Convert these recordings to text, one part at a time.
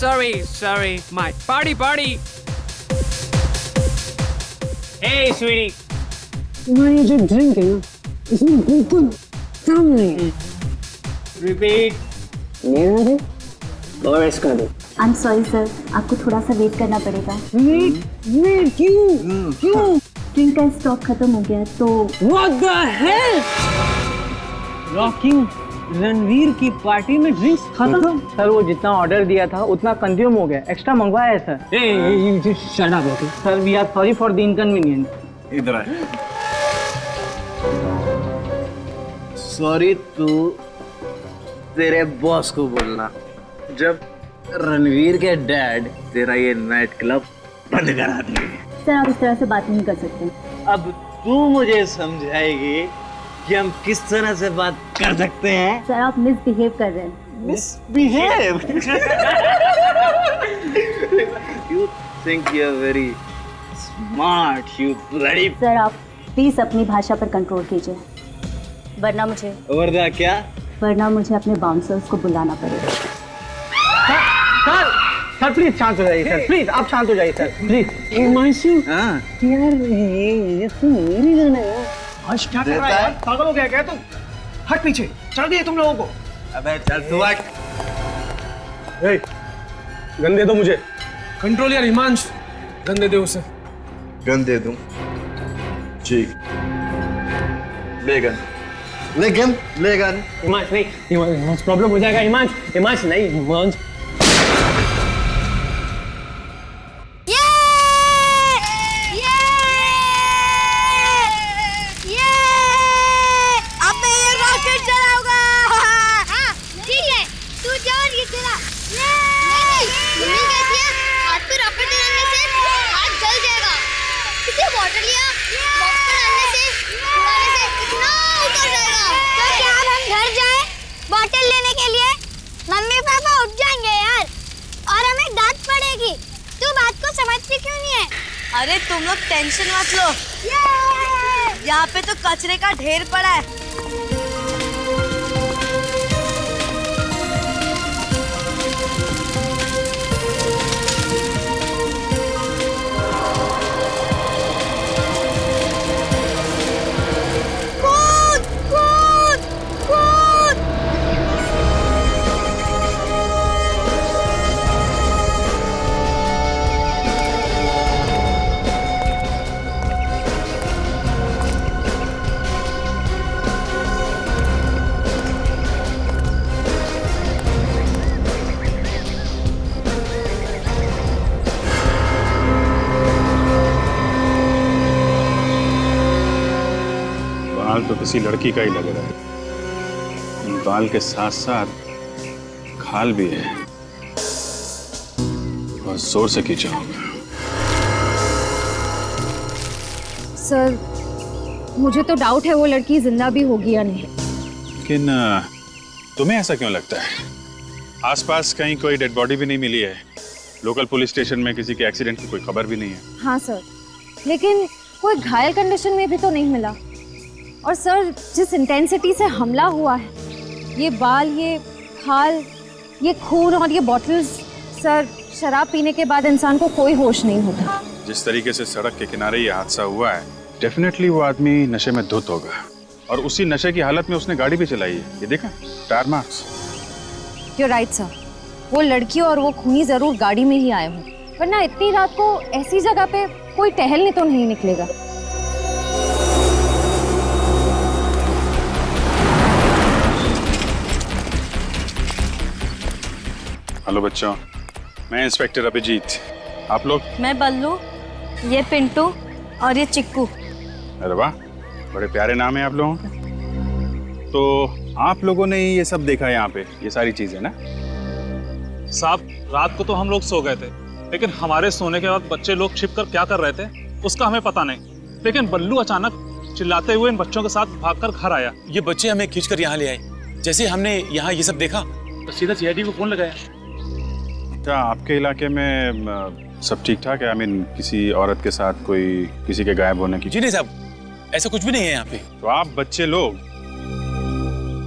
sorry, my party. Hey, sweetie. तुम्हारी ये जो ड्रिंक है ना, इसमें बिल्कुल काम नहीं है। Repeat. मेरा दे और इसका दे। I'm sorry sir, आपको थोड़ा सा वेट करना पड़ेगा। वेट क्यों? ड्रिंक का स्टॉक खत्म हो गया तो। What the hell? Rocking Ranveer की पार्टी में ड्रिंक्स खत्म। सर वो जितना ऑर्डर दिया था उतना कंज्यूम हो गया, एक्स्ट्रा मंगवाया है sir. Shut up okay. Sir we are sorry for the inconvenience. इधर आए। सॉरी तू तेरे बॉस को बोलना जब रणवीर के डैड तेरा ये नाइट क्लब बंद करा दिए। सर आप इस तरह से बात नहीं कर सकते। अब तू मुझे समझाएगी कि हम किस तरह से बात कर सकते हैं। सर आप मिसबिहेव कर रहे हैं। Misbehave. You think you're very smart, you bloody. Sir आप प्लीज अपनी भाषा पर कंट्रोल कीजिए, वरना मुझे अपने बाउंसर्स को बुलाना पड़ेगा। सर प्लीज शांत हो जाइए सर, प्लीज आप शांत हो जाइए सर, प्लीज। हिमांशु हाँ यार ये तो मेरी गाना है। हर्ष क्या कर रहा है यार? पागल हो गया क्या तुम? हट पीछे, चल दिए तुम लोगों को। अबे चल तू हट। गन दे दो मुझे। कंट्रोल यार हिमांश, गन दे दे उसे। गन दे दूं? जी ले गन। हिमांश नहीं, हिमांश प्रॉब्लम हो जाएगा। हिमांश नहीं, हिमांश। बॉटल लेने के लिए मम्मी पापा उठ जाएंगे यार, और हमें डांट पड़ेगी। तू बात को समझती क्यों नहीं है? अरे तुम लोग टेंशन मत लो, यहाँ पे तो कचरे का ढेर पड़ा है। बाल तो किसी लड़की का ही लग रहा है। इन बाल के साथ साथ खाल भी है, बहुत जोर से खींचा होगा। सर मुझे तो डाउट है वो लड़की जिंदा भी होगी या नहीं। लेकिन तुम्हें ऐसा क्यों लगता है? आसपास कहीं कोई डेड बॉडी भी नहीं मिली है, लोकल पुलिस स्टेशन में किसी के एक्सीडेंट की कोई खबर भी नहीं है। हाँ सर, लेकिन कोई घायल कंडीशन में भी तो नहीं मिला। और सर जिस इंटेंसिटी से हमला हुआ है, ये बाल, ये खाल, ये खून और ये बॉटल्स, सर शराब पीने के बाद इंसान को कोई होश नहीं होता। जिस तरीके से सड़क के किनारे ये हादसा हुआ है, डेफिनेटली वो आदमी नशे में धुत होगा, और उसी नशे की हालत में उसने गाड़ी भी चलाई है। ये देखा, tyre marks. You're right sir, वो लड़की और वो खूनी जरूर गाड़ी में ही आए हों, वरना इतनी रात को ऐसी जगह पे कोई टहलने तो नहीं निकलेगा। हेलो बच्चों, मैं इंस्पेक्टर अभिजीत। आप लोग? मैं बल्लू, ये पिंटू और ये चिक्कू। अरे वाह, बड़े प्यारे नाम है आप लोगों के। तो आप लोगों ने ये सब देखा यहाँ पे, ये सारी चीजें ना? साहब रात को तो हम लोग सो गए थे, लेकिन हमारे सोने के बाद बच्चे लोग छिप कर क्या कर रहे थे उसका हमें पता नहीं। लेकिन बल्लू अचानक चिल्लाते हुए इन बच्चों के साथ भागकर घर आया। ये बच्चे हमें खींचकर यहाँ ले आए। जैसे हमने यहाँ ये सब देखा तो सीधा सीआईडी को फोन लगाया। क्या आपके इलाके में सब ठीक ठाक है? आई मीन किसी औरत के साथ कोई किसी के गायब होने की? जी नहीं साहब, ऐसा कुछ भी नहीं है यहाँ पे। तो आप बच्चे लोग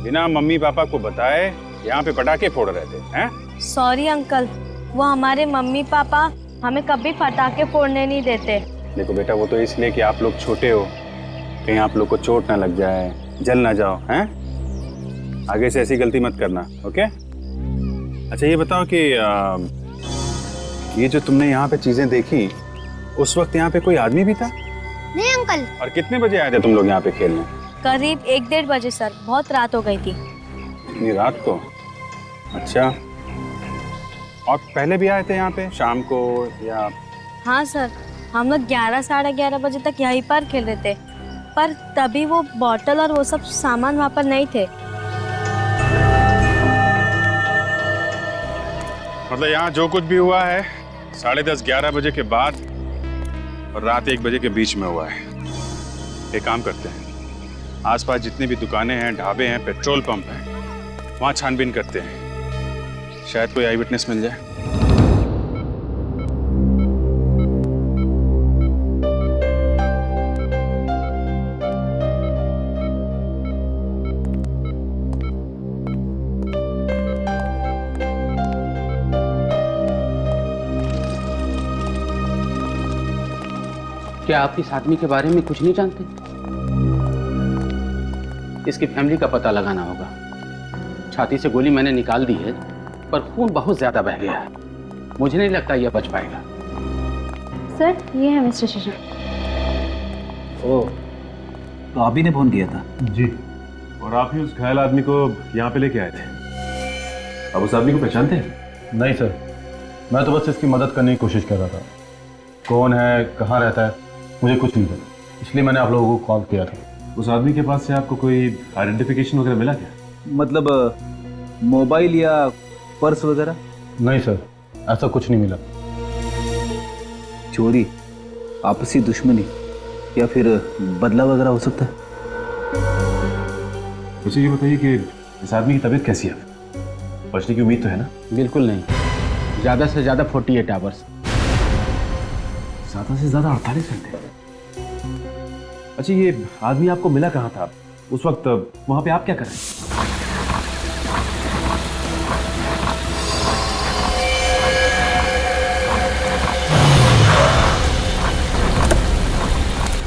बिना मम्मी पापा को बताए यहाँ पे पटाखे फोड़ रहे थे हैं? सॉरी अंकल, वो हमारे मम्मी पापा हमें कभी पटाखे फोड़ने नहीं देते। देखो बेटा, वो तो इसलिए कि आप लोग छोटे हो, कहीं आप लोग को चोट ना लग जाए, जल ना जाओ, हैं? आगे से ऐसी गलती मत करना, ओके? अच्छा ये बताओ कि ये जो तुमने यहाँ पे चीजें देखी, उस वक्त यहाँ पे कोई आदमी भी था? नहीं अंकल। और कितने बजे आए थे तुम लोग यहाँ पे खेलने? करीब 1-1:30 बजे सर, बहुत रात हो गई थी। इतनी रात को? अच्छा, और पहले भी आए थे यहाँ पे शाम को या? हाँ सर, हम लोग 11-11:30 बजे तक यहीं पर खेल रहे थे, पर तभी वो बॉटल और वो सब सामान वहाँ पर नहीं थे। मतलब यहाँ जो कुछ भी हुआ है 10:30-11 बजे के बाद और रात 1 बजे के बीच में हुआ है। एक काम करते हैं, आसपास जितनी भी दुकानें हैं, ढाबे हैं, पेट्रोल पंप हैं, वहाँ छानबीन करते हैं, शायद कोई आई विटनेस मिल जाए। क्या आप इस आदमी के बारे में कुछ नहीं जानते? इसकी फैमिली का पता लगाना होगा। छाती से गोली मैंने निकाल दी है, पर खून बहुत ज्यादा बह गया है। मुझे नहीं लगता यह बच पाएगा। सर, ये है मिस्टर शेषन। ओह, तो आप ही ने फोन किया था? जी, और आप ही उस घायल आदमी को यहाँ पे लेके आए थे। अब उस आदमी को पहचानते हैं? नहीं सर, मैं तो बस इसकी मदद करने की कोशिश कर रहा था। कौन है, कहाँ रहता है, मुझे कुछ नहीं पता, इसलिए मैंने आप लोगों को कॉल किया था। उस आदमी के पास से आपको कोई आइडेंटिफिकेशन वगैरह मिला क्या? मतलब मोबाइल या पर्स वगैरह? नहीं सर, ऐसा कुछ नहीं मिला। चोरी, आपसी दुश्मनी या फिर बदला वगैरह हो सकता है? मुझे ये बताइए कि इस आदमी की तबीयत कैसी है? बचने की उम्मीद तो है ना? बिल्कुल नहीं, ज्यादा से ज्यादा 48 आवर्स। ज्यादा से ज्यादा 48 घंटे। अच्छा, ये आदमी आपको मिला कहाँ था? उस वक्त वहां पे आप क्या कर रहे हैं?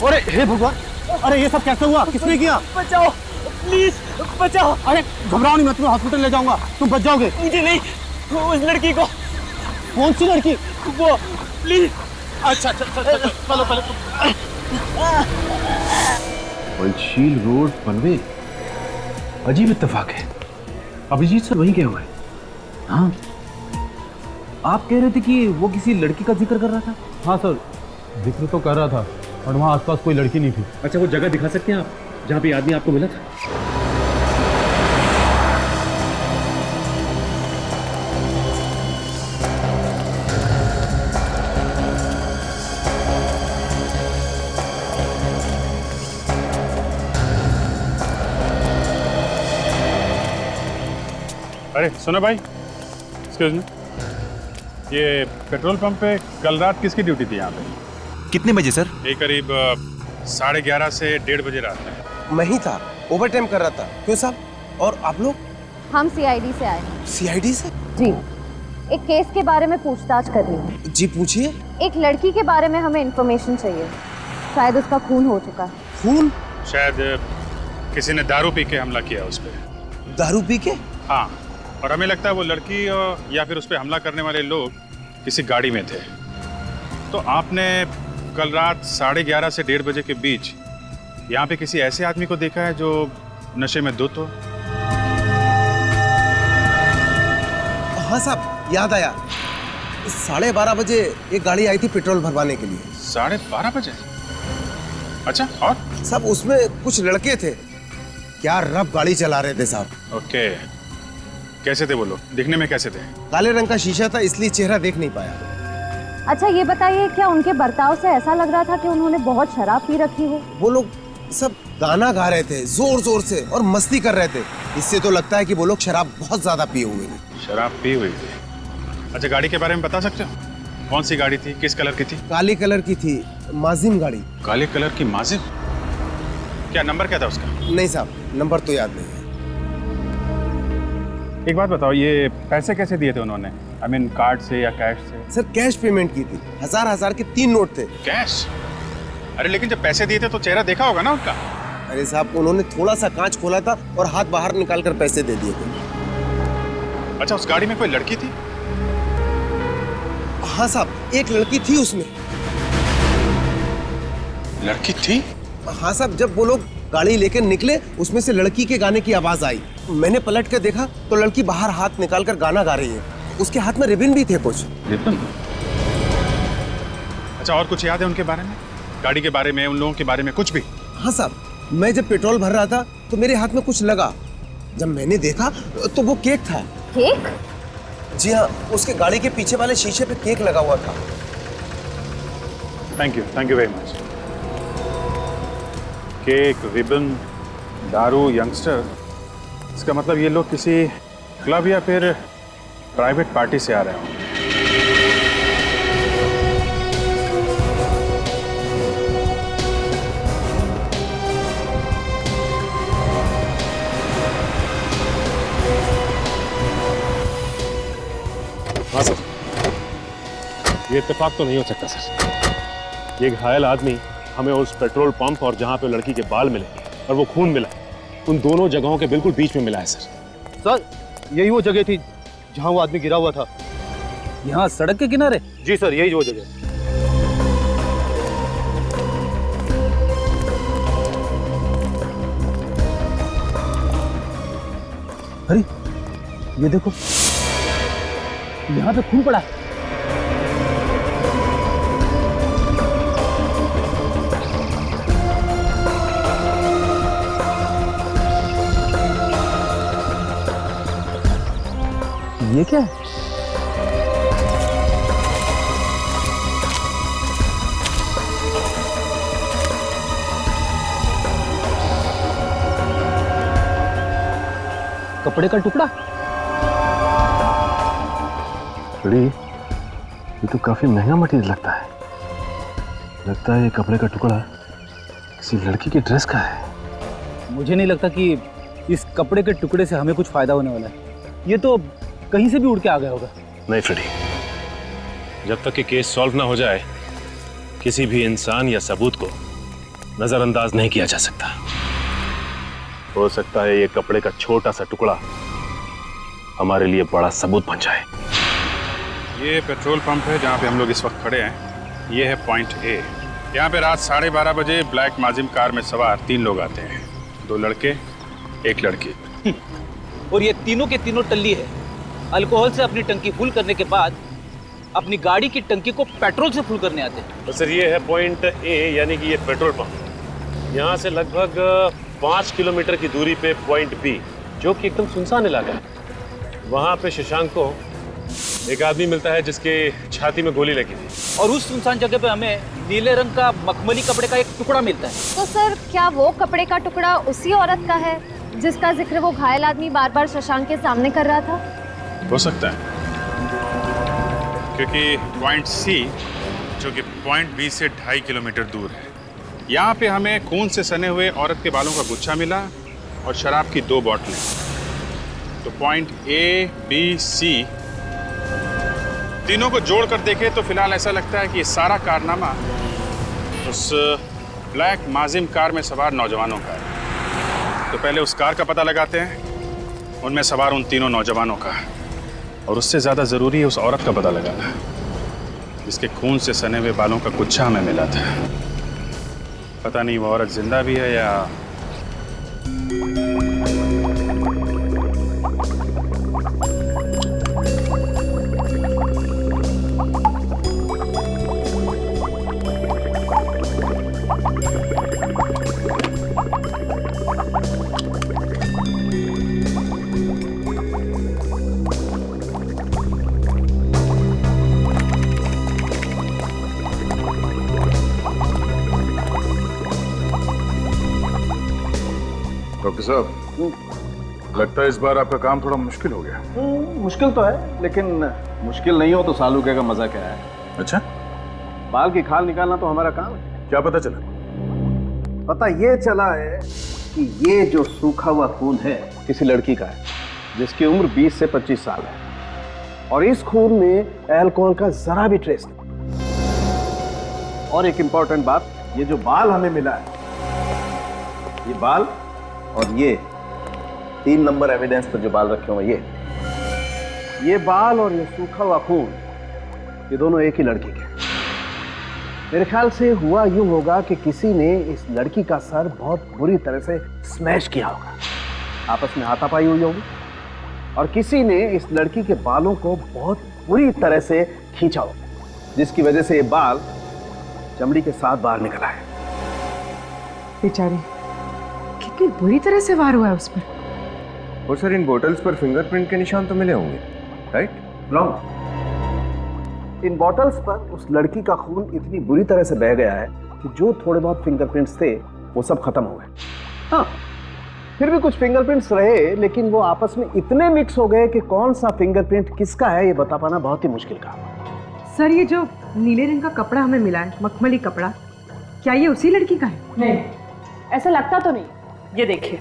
अरे हे भगवान, अरे ये सब कैसे हुआ? किसने किया? बचाओ प्लीज, बचाओ। अरे घबराओ नहीं, मैं तुम्हें हॉस्पिटल ले जाऊंगा, तुम बच जाओगे। मुझे नहीं, उस लड़की को। कौन सी लड़की? वो, प्लीज। अच्छा, चलो पहले। वंशील रोड बनवे, अजीब इत्तेफाक है। अभिजीत सर वहीं गए हुए हैं। हाँ, आप कह रहे थे कि वो किसी लड़की का जिक्र कर रहा था? हाँ सर, जिक्र तो कर रहा था, और वहाँ आसपास कोई लड़की नहीं थी। अच्छा, वो जगह दिखा सकते हैं आप जहाँ पे आदमी आपको मिला था? अरे सुनो भाई, एक्सक्यूज मी, ये पेट्रोल पंप पे कल रात किसकी ड्यूटी थी यहाँ पे? कितने बजे सर? ये करीब 11:30 से 1:30 बजे रात में। मैं ही था, ओवर टाइम कर रहा था। क्यों साहब? और आप लोग? हम सीआईडी से आए हैं। सीआईडी से? जी, एक केस के बारे में पूछताछ करनी है। जी पूछिए। एक लड़की के बारे में हमें इंफॉर्मेशन चाहिए, शायद उसका खून हो चुका है। खून? शायद किसी ने दारू पी के हमला किया उस पे। दारू पी के? हाँ, और हमें लगता है वो लड़की या फिर उस पे हमला करने वाले लोग किसी गाड़ी में थे। तो आपने कल रात 11:30 से 1:30 बजे के बीच यहाँ पे किसी ऐसे आदमी को देखा है जो नशे में धुत हो? हाँ साहब, याद आया। 12:30 बजे एक गाड़ी आई थी पेट्रोल भरवाने के लिए। 12:30 बजे? अच्छा, और? साहब उसमें कुछ लड़के थे, क्या रफ गाड़ी चला रहे थे साहब। ओके, कैसे थे वो लोग? दिखने में कैसे थे? काले रंग का शीशा था, इसलिए चेहरा देख नहीं पाया। अच्छा ये बताइए, क्या उनके बर्ताव से ऐसा लग रहा था कि उन्होंने बहुत शराब पी रखी हो? वो लोग सब गाना गा रहे थे जोर जोर से और मस्ती कर रहे थे, इससे तो लगता है कि वो लोग शराब बहुत ज्यादा पिए हुए थे। शराब पी हुई थी? अच्छा, गाड़ी के बारे में बता सकते हो? कौन सी गाड़ी थी, किस कलर की थी? काली कलर की थी, माजिम गाड़ी। काले कलर की माजिम? क्या नंबर क्या था उसका? नहीं साहब, नंबर तो याद नहीं है। एक बात बताओ, ये पैसे कैसे दिए थे उन्होंने? आई मीन कार्ड से या कैश से? सर कैश पेमेंट की थी, हजार के 3 नोट थे। कैश? अरे लेकिन जब पैसे दिए थे तो चेहरा देखा होगा ना उनका? अरे साहब उन्होंने थोड़ा सा कांच खोला था और हाथ बाहर निकाल कर पैसे दे दिए थे। अच्छा, उस गाड़ी में कोई लड़की थी? हाँ साहब, एक लड़की थी उसमें। लड़की थी? हाँ साहब, जब वो लोग गाड़ी लेकर निकले उसमें से लड़की के गाने की आवाज आई। मैंने पलट कर देखा तो लड़की बाहर हाथ निकाल कर गाना गा रही है। उसके हाथ में रिबन भी थे कुछ। रिबन? अच्छा, और कुछ याद है उनके बारे में? गाड़ी के बारे में, उन लोगों के बारे में कुछ भी? हाँ साहब, मैं जब पेट्रोल भर रहा था तो मेरे हाथ में कुछ लगा। जब मैंने देखा तो वो केक था। केक? जी हाँ, उसके गाड़ी के पीछे वाले शीशे पे केक लगा हुआ था। Thank you very much. Cake, ribbon, दारू, यंगस्टर, इसका मतलब ये लोग किसी क्लब या फिर प्राइवेट पार्टी से आ रहे होंगे। हाँ सर, ये इत्तेफाक तो नहीं हो सकता सर। ये घायल आदमी हमें उस पेट्रोल पंप और जहाँ पे लड़की के बाल मिले और वो खून मिला, उन दोनों जगहों के बिल्कुल बीच में मिला है सर। सर यही वो जगह थी जहाँ वो आदमी गिरा हुआ था। यहाँ सड़क के किनारे? जी सर, यही वो जगह। अरे ये देखो, यहाँ पे खून पड़ा है। ये क्या है? कपड़े का टुकड़ा? ये तो काफी महंगा मटेरियल लगता है। लगता है ये कपड़े का टुकड़ा किसी लड़की की ड्रेस का है। मुझे नहीं लगता कि इस कपड़े के टुकड़े से हमें कुछ फायदा होने वाला है। ये तो कहीं से भी उड़ के आ गया होगा। नहीं फ्रेडी, जब तक कि केस सॉल्व ना हो जाए किसी भी इंसान या सबूत को नजरअंदाज नहीं किया जा सकता। हो सकता है ये कपड़े का छोटा सा टुकड़ा हमारे लिए बड़ा सबूत बन जाए। ये पेट्रोल पंप है जहाँ पे हम लोग इस वक्त खड़े हैं। ये है पॉइंट ए। यहाँ पे रात 12:30 बजे ब्लैक माजिम कार में सवार 3 लोग आते हैं, 2 लड़के 1 लड़की। और ये तीनों के तीनों टल्ली है। अल्कोहल से अपनी टंकी फुल करने के बाद अपनी गाड़ी की टंकी को पेट्रोल से फुल करने आते हैं। तो सर ये है पॉइंट ए, यानी कि ये पेट्रोल पंप। यहाँ से लगभग 5 किलोमीटर की दूरी पे पॉइंट बी, जो कि एकदम सुनसान इलाका है। वहाँ पे शशांक को एक आदमी मिलता है जिसके छाती में गोली लगी थी। और उस सुनसान जगह पे हमें नीले रंग का मखमली कपड़े का एक टुकड़ा मिलता है। तो सर क्या वो कपड़े का टुकड़ा उसी औरत का है जिसका जिक्र वो घायल आदमी बार बार शशांक के सामने कर रहा था? हो सकता है, क्योंकि पॉइंट सी जो कि पॉइंट बी से 2.5 किलोमीटर दूर है, यहाँ पे हमें खून से सने हुए औरत के बालों का गुच्छा मिला और शराब की 2 बोतलें। तो पॉइंट ए, बी, सी तीनों को जोड़ कर देखें तो फिलहाल ऐसा लगता है कि ये सारा कारनामा उस ब्लैक माजिम कार में सवार नौजवानों का है। तो पहले उस कार का पता लगाते हैं, उनमें सवार उन तीनों नौजवानों का, और उससे ज़्यादा ज़रूरी है उस औरत का पता लगाना जिसके खून से सने हुए बालों का गुच्छा हमें मिला था। पता नहीं वो औरत जिंदा भी है या डॉक्टर साहब, लगता है इस बार आपका काम थोड़ा मुश्किल हो गया। मुश्किल तो है, लेकिन मुश्किल नहीं हो तो सालूके का मजा क्या है। अच्छा, बाल की खाल निकालना तो हमारा काम है। क्या पता चला? पता ये चला है कि ये जो सूखा हुआ खून है किसी लड़की का है जिसकी उम्र 20 से 25 साल है। और इस खून में अल्कोहल का जरा भी ट्रेस नहीं। और एक इंपॉर्टेंट बात, ये जो बाल हमें मिला है, ये बाल और ये 3 नंबर एविडेंस पर जो बाल रखे हुए ये बाल और ये सूखा हुआ खून, ये दोनों एक ही लड़की के। मेरे ख्याल से हुआ यूं होगा कि किसी ने इस लड़की का सर बहुत बुरी तरह से स्मैश किया होगा, आपस में हाथापाई हुई होगी, और किसी ने इस लड़की के बालों को बहुत बुरी तरह से खींचा होगा, जिसकी वजह से ये बाल चमड़ी के साथ बाहर निकल आए। बेचारी कितनी बुरी तरह से वार हुआ है उस पर। और सर इन बोतल्स पर फिंगरप्रिंट के निशान तो मिले होंगे, राइट? रॉन्ग। इन बॉटल्स पर उस लड़की का खून इतनी बुरी तरह से बह गया है कि जो थोड़े बहुत फिंगरप्रिंट्स थे वो सब खत्म हो गए। हाँ, फिर भी कुछ फिंगरप्रिंट्स रहे, लेकिन वो आपस में इतने मिक्स हो गए कि कौन सा फिंगरप्रिंट किसका है ये बता पाना बहुत ही मुश्किल काम है। सर ये जो नीले रंग का कपड़ा हमें मिला है, मखमली कपड़ा, क्या ये उसी लड़की का है? नहीं, ऐसा लगता तो नहीं। ये देखिए,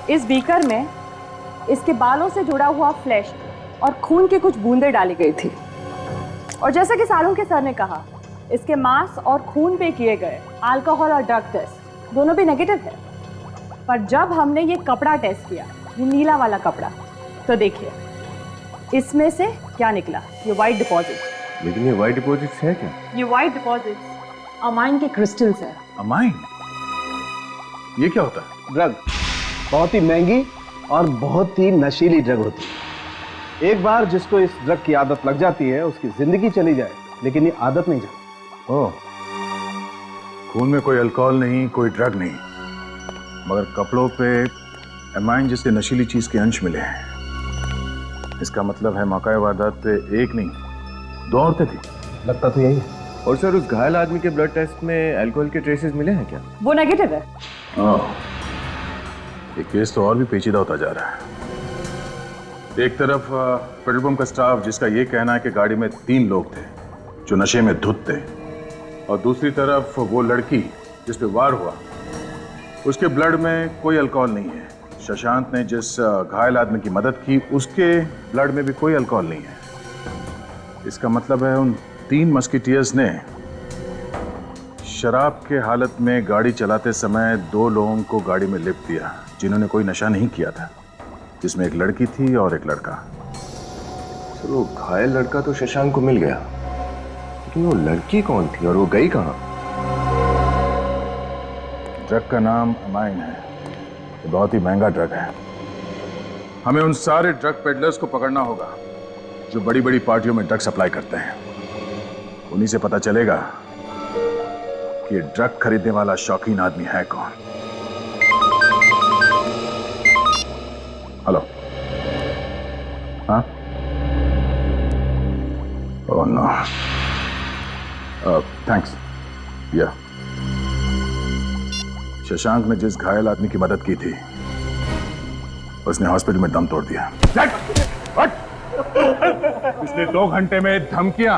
इस बीकर में इसके बालों से जुड़ा हुआ फ्लैश और खून की कुछ बूंदें डाली गई थी। और जैसा कि सालों के सर ने कहा, इसके मांस और खून पे किए गए अल्कोहल और ड्रग टेस्ट दोनों भी नेगेटिव है। पर जब हमने ये कपड़ा टेस्ट किया, ये नीला वाला कपड़ा, तो देखिए इसमें से क्या निकला, ये वाइट डिपॉजिट। लेकिन ये वाइट डिपॉजिट्स है क्या? ये वाइट डिपॉजिट्स अमाइन के क्रिस्टल्स है। अमाइन? ये क्या होता है? ड्रग, बहुत ही महंगी और बहुत ही नशीली ड्रग होती है। एक बार जिसको इस ड्रग की आदत लग जाती है उसकी जिंदगी चली जाए, लेकिन ये आदत नहीं जाती। ओह, खून में कोई अल्कोहल नहीं, कोई ड्रग नहीं, मगर कपड़ों पे एमाइन जैसे नशीली चीज के अंश मिले हैं। इसका मतलब है मौका वारदात पे एक नहीं 2 औरतें थी। लगता तो यही है। और सर उस घायल आदमी के ब्लड टेस्ट में अल्कोहल के ट्रेसेस मिले हैं क्या? वो नेगेटिव है। ये केस तो और भी पेचीदा होता जा रहा है। एक तरफ पेट्रोल पंप का स्टाफ जिसका ये कहना है कि गाड़ी में 3 लोग थे जो नशे में धुत थे, और दूसरी तरफ वो लड़की जिस पे वार हुआ, उसके ब्लड में कोई अल्कोहल नहीं है। शशांक ने जिस घायल आदमी की मदद की, उसके ब्लड में भी कोई अल्कोहल नहीं है। इसका मतलब है उन 3 मस्किटियर्स ने शराब के हालत में गाड़ी चलाते समय 2 लोगों को गाड़ी में लिफ्ट दिया जिन्होंने कोई नशा नहीं किया था, जिसमें एक लड़की थी और एक लड़का। सर वो घायल लड़का तो शशांक को मिल गया, लेकिन वो लड़की कौन थी और वो गई कहाँ? ड्रग का नाम अमाइन है। ये बहुत ही महंगा ड्रग है। हमें उन सारे ड्रग पेडलर्स को पकड़ना होगा जो बड़ी बड़ी पार्टियों में ड्रग सप्लाई करते हैं। उन्हीं से पता चलेगा कि ड्रग खरीदने वाला शौकीन आदमी है कौन। हेलो, हाँ? Oh no, thanks. या शशांक ने जिस घायल आदमी की मदद की थी, उसने हॉस्पिटल में दम तोड़ दिया। पिछले 2 घंटे में धमकियां,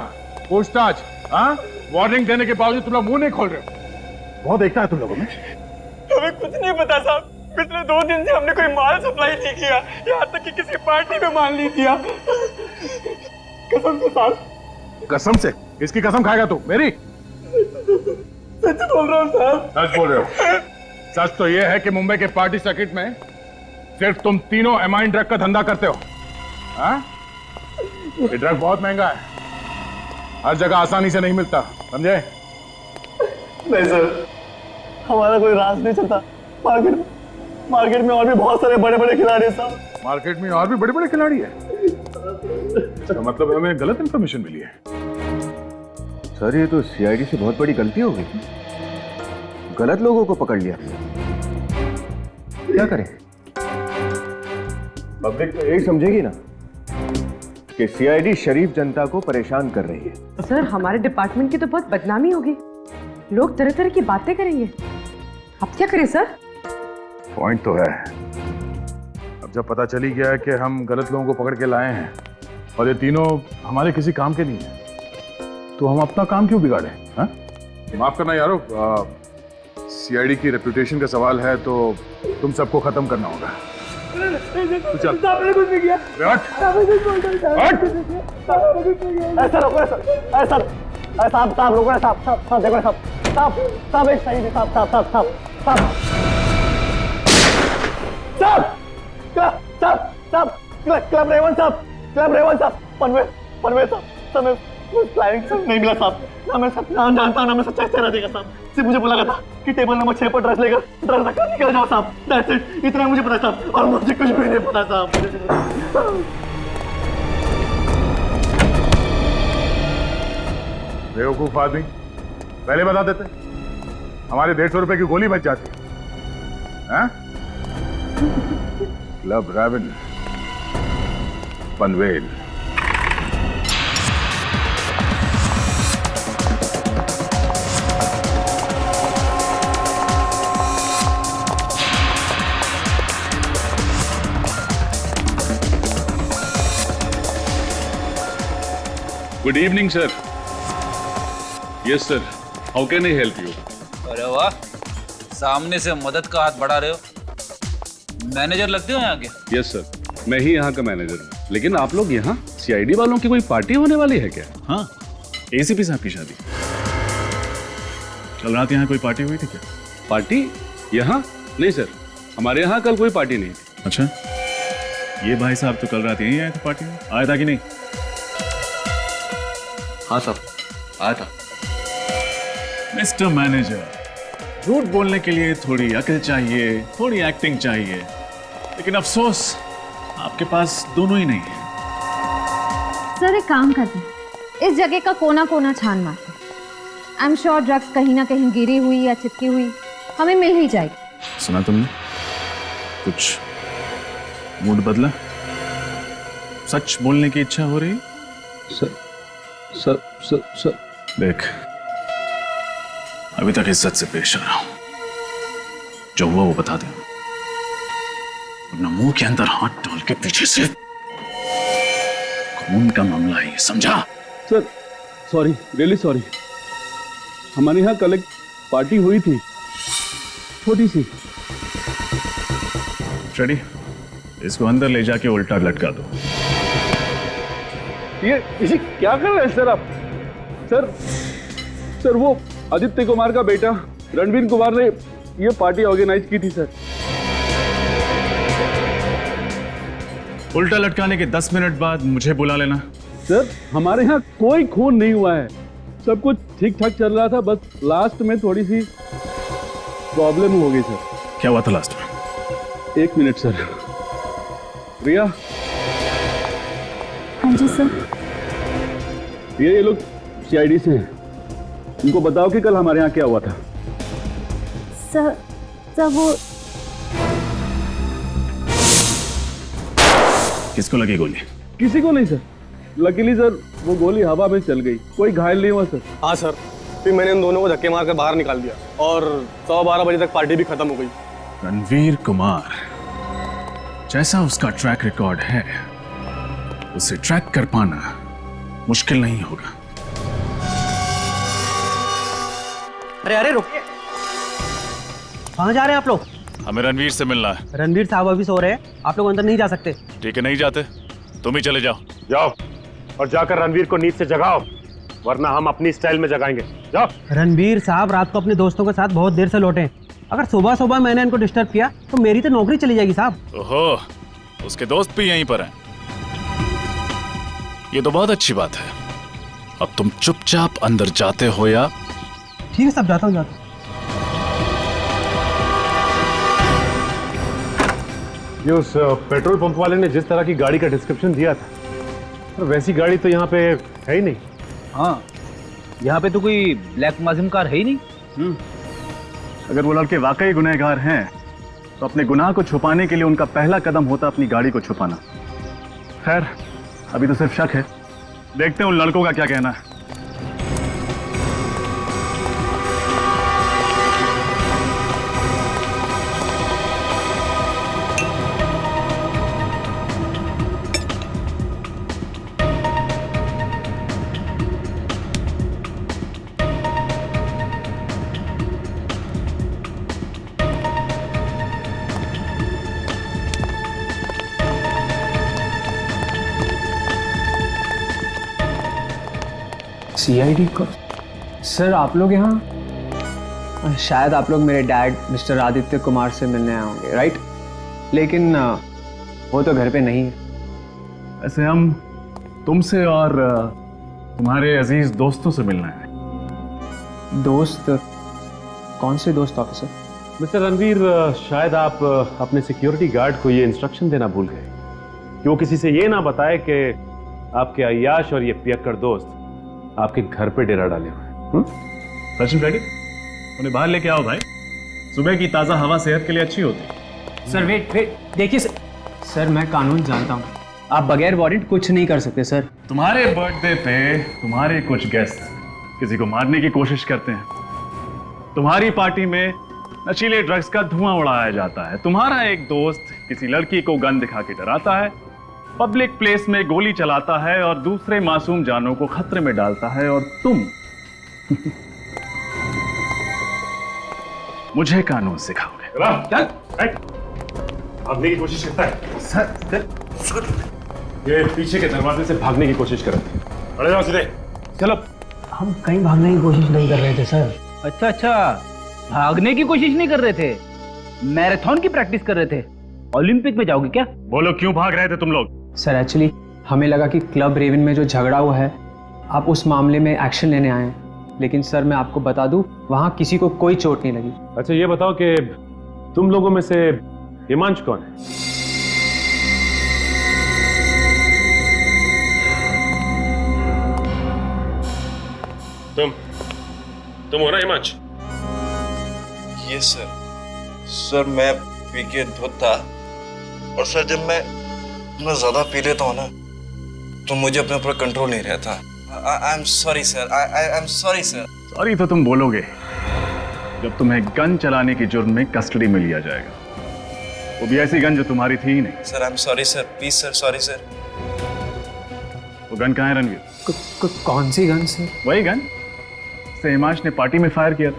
पूछताछ, हाँ? वार्निंग देने के बावजूद तुम लोग मुंह नहीं खोल रहे हो। बहुत देखता है तुम लोगों में। हमें कुछ नहीं पता साहब। पिछले 2 दिन से हमने कोई माल सप्लाई नहीं किया, यहाँ तक कि किसी पार्टी में माल नहीं दिया। कसम से साहब। कसम से? किसकी कसम खाएगा तू? मेरी? सच बोल रहा हूँ साहब। सच बोल रहे हो? सच तो यह है कि मुंबई के पार्टी सर्किट में सिर्फ तुम तीनों एमाइन ड्रग का धंधा करते हो, हाँ? ये ड्रग बहुत महंगा है, हर जगह आसानी से नहीं मिलता, समझे? नहीं सर, हमारा कोई राज नहीं चलता। मार्केट में और भी बहुत सारे बड़े बड़े खिलाड़ी हैं साहब। मार्केट में और भी बड़े बड़े खिलाड़ी है? इसका मतलब हमें गलत इंफॉर्मेशन मिली है। सर ये तो सीआईडी से बहुत बड़ी गलती हो गई, गलत लोगों को पकड़ लिया। क्या करें? पब्लिक तो यही समझेगी ना कि सीआईडी शरीफ जनता को परेशान कर रही है। सर हमारे डिपार्टमेंट की तो बहुत बदनामी होगी, लोग तरह तरह की बातें करेंगे। अब क्या करें सर? पॉइंट तो है। अब जब पता चली गया है कि हम गलत लोगों को पकड़ के लाए हैं और ये तीनों हमारे किसी काम के नहीं है, तो हम अपना काम क्यों बिगाड़े? हाँ? माफ करना यारो, सीआईडी की रेपुटेशन का सवाल है तो तुम सबको खत्म करना होगा। तो चल। आपने कुछ नहीं किया। ऐसा रोको ऐसा साहब रोको ना साहब देखो साहब एक सही साहब क्लब रेवन साहब पनवेल साहब क्लाइंट नहीं मिला साहब ना मैं जानता हूँ ना मैं सच्चाई चेहरा देगा साहब। सिर्फ मुझे बोला था कि टेबल नंबर 6 पर ड्रेस लेकर ड्रेस रखकर निकल जाओ साहब। दैट्स इट, इतना मुझे पता साहब और मुझे कुछ भी नहीं पता साहब। बेवकूफ आदमी, पहले बता देते हमारे 150 रुपए की गोली बच जाती। हैं? Club Raven Panvel. Good evening sir. Yes sir, how can I help you? अरे वाह, सामने से मदद का हाथ बढ़ा रहे हो। मैनेजर लगते हो यहाँ के? यस सर, मैं ही यहाँ का मैनेजर हूँ। लेकिन आप लोग यहाँ सीआईडी वालों की कोई पार्टी होने वाली है क्या? हाँ, एसीपी साहब की शादी। कल रात यहाँ कोई पार्टी हुई थी क्या? पार्टी यहाँ? नहीं सर, हमारे यहाँ कल कोई पार्टी नहीं थी। अच्छा, ये भाई साहब तो कल रात यहीं आए थे पार्टी में, आया था कि नहीं? हाँ साहब, आया था। मिस्टर मैनेजर, झूठ बोलने के लिए थोड़ी अकल चाहिए, थोड़ी एक्टिंग चाहिए, लेकिन अफसोस आपके पास दोनों ही नहीं है। सर एक काम करते हैं, इस जगह का कोना कोना छान मारते हैं। आई एम श्योर ड्रग्स कहीं ना कहीं गिरी हुई या चिपकी हुई हमें मिल ही जाएगी। सुना तुमने? कुछ मूड बदला? सच बोलने की इच्छा हो रही? सर देख, अभी तक इज्जत से पेश आ रहा हूं, जो हुआ वो बता दे, अपना मुंह के अंदर हाथ डाल के पीछे से खून का मामला है, समझा? Sir sorry, really sorry. हमारे यहाँ कल एक पार्टी हुई थी, छोटी सी। रेडी? इसको अंदर ले जाके उल्टा लटका दो। ये इसी क्या कर रहे हैं सर आप? सर वो आदित्य कुमार का बेटा रणवीर कुमार ने ये पार्टी ऑर्गेनाइज की थी सर। उल्टा लटकाने के 10 मिनट बाद मुझे बुला लेना। सर हमारे यहाँ कोई खून नहीं हुआ है, सब कुछ ठीक ठाक चल रहा था, बस लास्ट में थोड़ी सी प्रॉब्लम हो गई सर। क्या हुआ था लास्ट में? 1 मिनट सर। रिया। हाँ जी सर। ये लोग सीआईडी से हैं, उनको बताओ कि कल हमारे यहाँ क्या हुआ था। सर वो किसको लगी गोली? किसी को नहीं सर, लकीली सर वो गोली हवा में चल गई, कोई घायल नहीं हुआ सर। हाँ सर, फिर मैंने इन दोनों को धक्के मारकर बाहर निकाल दिया और 12:15 बजे तक पार्टी भी खत्म हो गई। रणवीर कुमार जैसा उसका ट्रैक रिकॉर्ड है, उसे ट्रैक कर पाना मुश्किल नहीं होगा। अरे रुकिए, कहाँ जा रहे हैं आप लोग? हमें रणवीर से मिलना है। रणवीर साहब अभी सो रहे हैं, आप लोग अंदर नहीं जा सकते। ठीक है, नहीं जाते, तुम ही चले जाओ। जाओ और जाकर रणवीर को नींद से जगाओ, वरना हम अपनी स्टाइल में जगाएंगे। जाओ। रणवीर साहब रात को अपने दोस्तों के साथ बहुत देर से लौटे हैं, अगर सुबह सुबह मैंने इनको डिस्टर्ब किया तो मेरी तो नौकरी चली जाएगी साहब। ओहो, उसके दोस्त भी यहीं पर हैं। ये तो बहुत अच्छी बात है। अब तुम चुपचाप अंदर जाते हो या? ठीक है साहब, जाता हूँ। ये उस पेट्रोल पंप वाले ने जिस तरह की गाड़ी का डिस्क्रिप्शन दिया था, तो वैसी गाड़ी तो यहाँ पे है ही नहीं। हाँ, यहाँ पे तो कोई ब्लैक माजिम कार है ही नहीं। अगर वो लड़के वाकई गुनहगार हैं तो अपने गुनाह को छुपाने के लिए उनका पहला कदम होता अपनी गाड़ी को छुपाना। खैर अभी तो सिर्फ शक है, देखते हैं उन लड़कों का क्या कहना है। सीआईडी को? सर आप लोग यहाँ, शायद आप लोग मेरे डैड मिस्टर आदित्य कुमार से मिलने आए होंगे, राइट? लेकिन वो तो घर पे नहीं है। ऐसे हम तुमसे और तुम्हारे अजीज दोस्तों से मिलना है। दोस्त? कौन से दोस्त ऑफिसर? मिस्टर रणवीर, शायद आप अपने सिक्योरिटी गार्ड को ये इंस्ट्रक्शन देना भूल गए कि वो किसी से ये ना बताए कि आपके अय्याश और ये पियक्कड़ दोस्त आपके घर पे डेरा डाले हुए हैं। सचिन रेडी? उन्हें बाहर लेके आओ भाई, सुबह की ताजा हवा सेहत के लिए अच्छी होती है। सर वेट, देखिए सर मैं कानून जानता हूँ, आप बगैर वारंट कुछ नहीं कर सकते सर। तुम्हारे बर्थडे पे तुम्हारे कुछ गेस्ट किसी को मारने की कोशिश करते हैं, तुम्हारी पार्टी में नशीले ड्रग्स का धुआं उड़ाया जाता है, तुम्हारा एक दोस्त किसी लड़की को गन दिखा के डराता है, पब्लिक प्लेस में गोली चलाता है और दूसरे मासूम जानों को खतरे में डालता है, और तुम मुझे कानून सिखाओगे। भागने की कोशिश करता है सर। ये पीछे के दरवाजे से भागने की कोशिश कर रहे थे। अरे जाओ सीधे, चलो। हम कहीं भागने की कोशिश नहीं कर रहे थे सर। अच्छा, भागने की कोशिश नहीं कर रहे थे, मैराथन की प्रैक्टिस कर रहे थे। ओलंपिक में जाओगे क्या? बोलो क्यों भाग रहे थे तुम लोग? सर एक्चुअली हमें लगा कि क्लब रेवन में जो झगड़ा हुआ है आप उस मामले में एक्शन लेने आए हैं, लेकिन सर मैं आपको बता दूं वहां किसी को कोई चोट नहीं लगी। अच्छा ये बताओ कि तुम लोगों में से हिमांशु कौन है? तुम हो ना हिमांशु? ये सर मैं पी के धुत था, और सर जब मैं ज्यादा पी लेता हूँ ना तो मुझे अपने ऊपर कंट्रोल नहीं रहता। I am sorry sir, I am sorry sir. Sorry तो तुम बोलोगे जब तुम्हें गन चलाने की जुर्म में कस्टडी में लिया जाएगा, वो भी ऐसी गन जो तुम्हारी थी ही नहीं। Sir I am sorry sir, please sir, sorry sir. वो गन कहाँ है रणवीर? कौन सी गन सर? वही गन से हिमांश ने पार्टी में फायर किया था।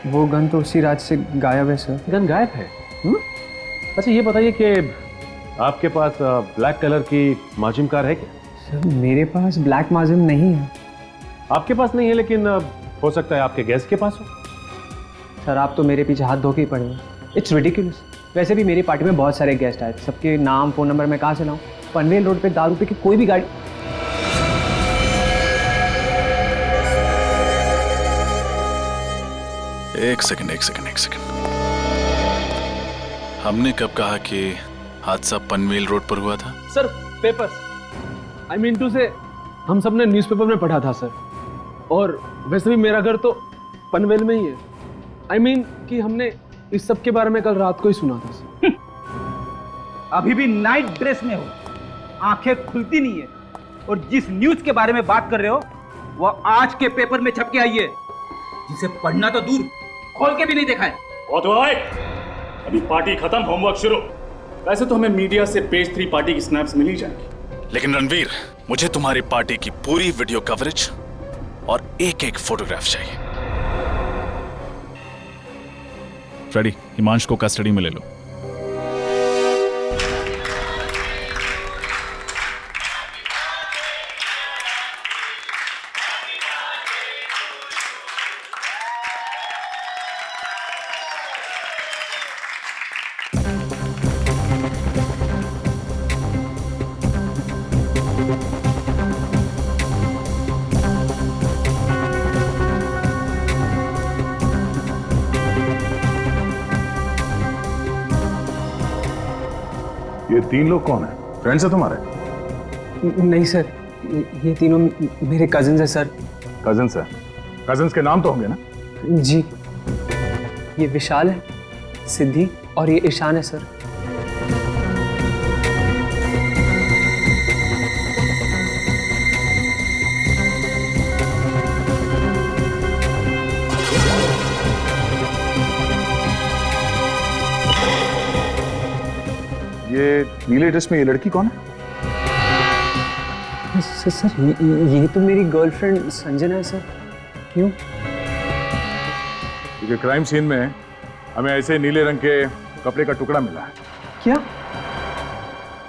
वो गन तो उसी रात से गायब है सर। गन गायब है? अच्छा ये बताइए कि आपके पास ब्लैक कलर की माजिम कार है क्या? सर मेरे पास ब्लैक माजिम नहीं है। आपके पास नहीं है, लेकिन हो सकता है आपके गेस्ट के पास हो। सर आप तो मेरे पीछे हाथ धो के ही पड़े हो। It's ridiculous. वैसे भी मेरी पार्टी में बहुत सारे गेस्ट आए, सबके नाम फ़ोन नंबर मैं कहाँ से लाऊं? पनवेल रोड पे दारू पी के कोई भी गाड़ी। एक सेकंड। हमने कब कहा कि हादसा पनवेल रोड पर हुआ था? Sir papers, I mean to say हम सब ने न्यूज़पेपर में पढ़ा था सर, और वैसे भी मेरा घर तो पनवेल में ही है। आई मीन कि हमने इस सब के बारे में कल रात को ही सुना था सर। अभी भी नाइट ड्रेस में हो, आंखें खुलती नहीं है, और जिस न्यूज के बारे में बात कर रहे हो वो आज के पेपर में छप के आई है, जिसे पढ़ना तो दूर खोल के भी नहीं देखा है। बहुत हुआ भाई, अभी पार्टी खत्म, होमवर्क शुरू। वैसे तो हमें मीडिया से पेज 3 पार्टी की स्नैप्स मिल ही जाएंगी, लेकिन रणवीर मुझे तुम्हारी पार्टी की पूरी वीडियो कवरेज और एक फोटोग्राफ चाहिए। रेडी, हिमांशु को कस्टडी में ले लो। ये 3 लोग कौन है? फ्रेंड्स है तुम्हारे? नहीं सर, ये तीनों मेरे कजिन्स हैं सर। कजिन्स है? कजिन्स के नाम तो होंगे ना? जी, ये विशाल है, सिद्धि और ये ईशान है सर। ये नीले ड्रेस में ये लड़की कौन है? सर ये तो मेरी गर्लफ्रेंड संजना है सर। क्यों? क्योंकि क्राइम सीन में हमें ऐसे नीले रंग के कपड़े का टुकड़ा मिला है। क्या?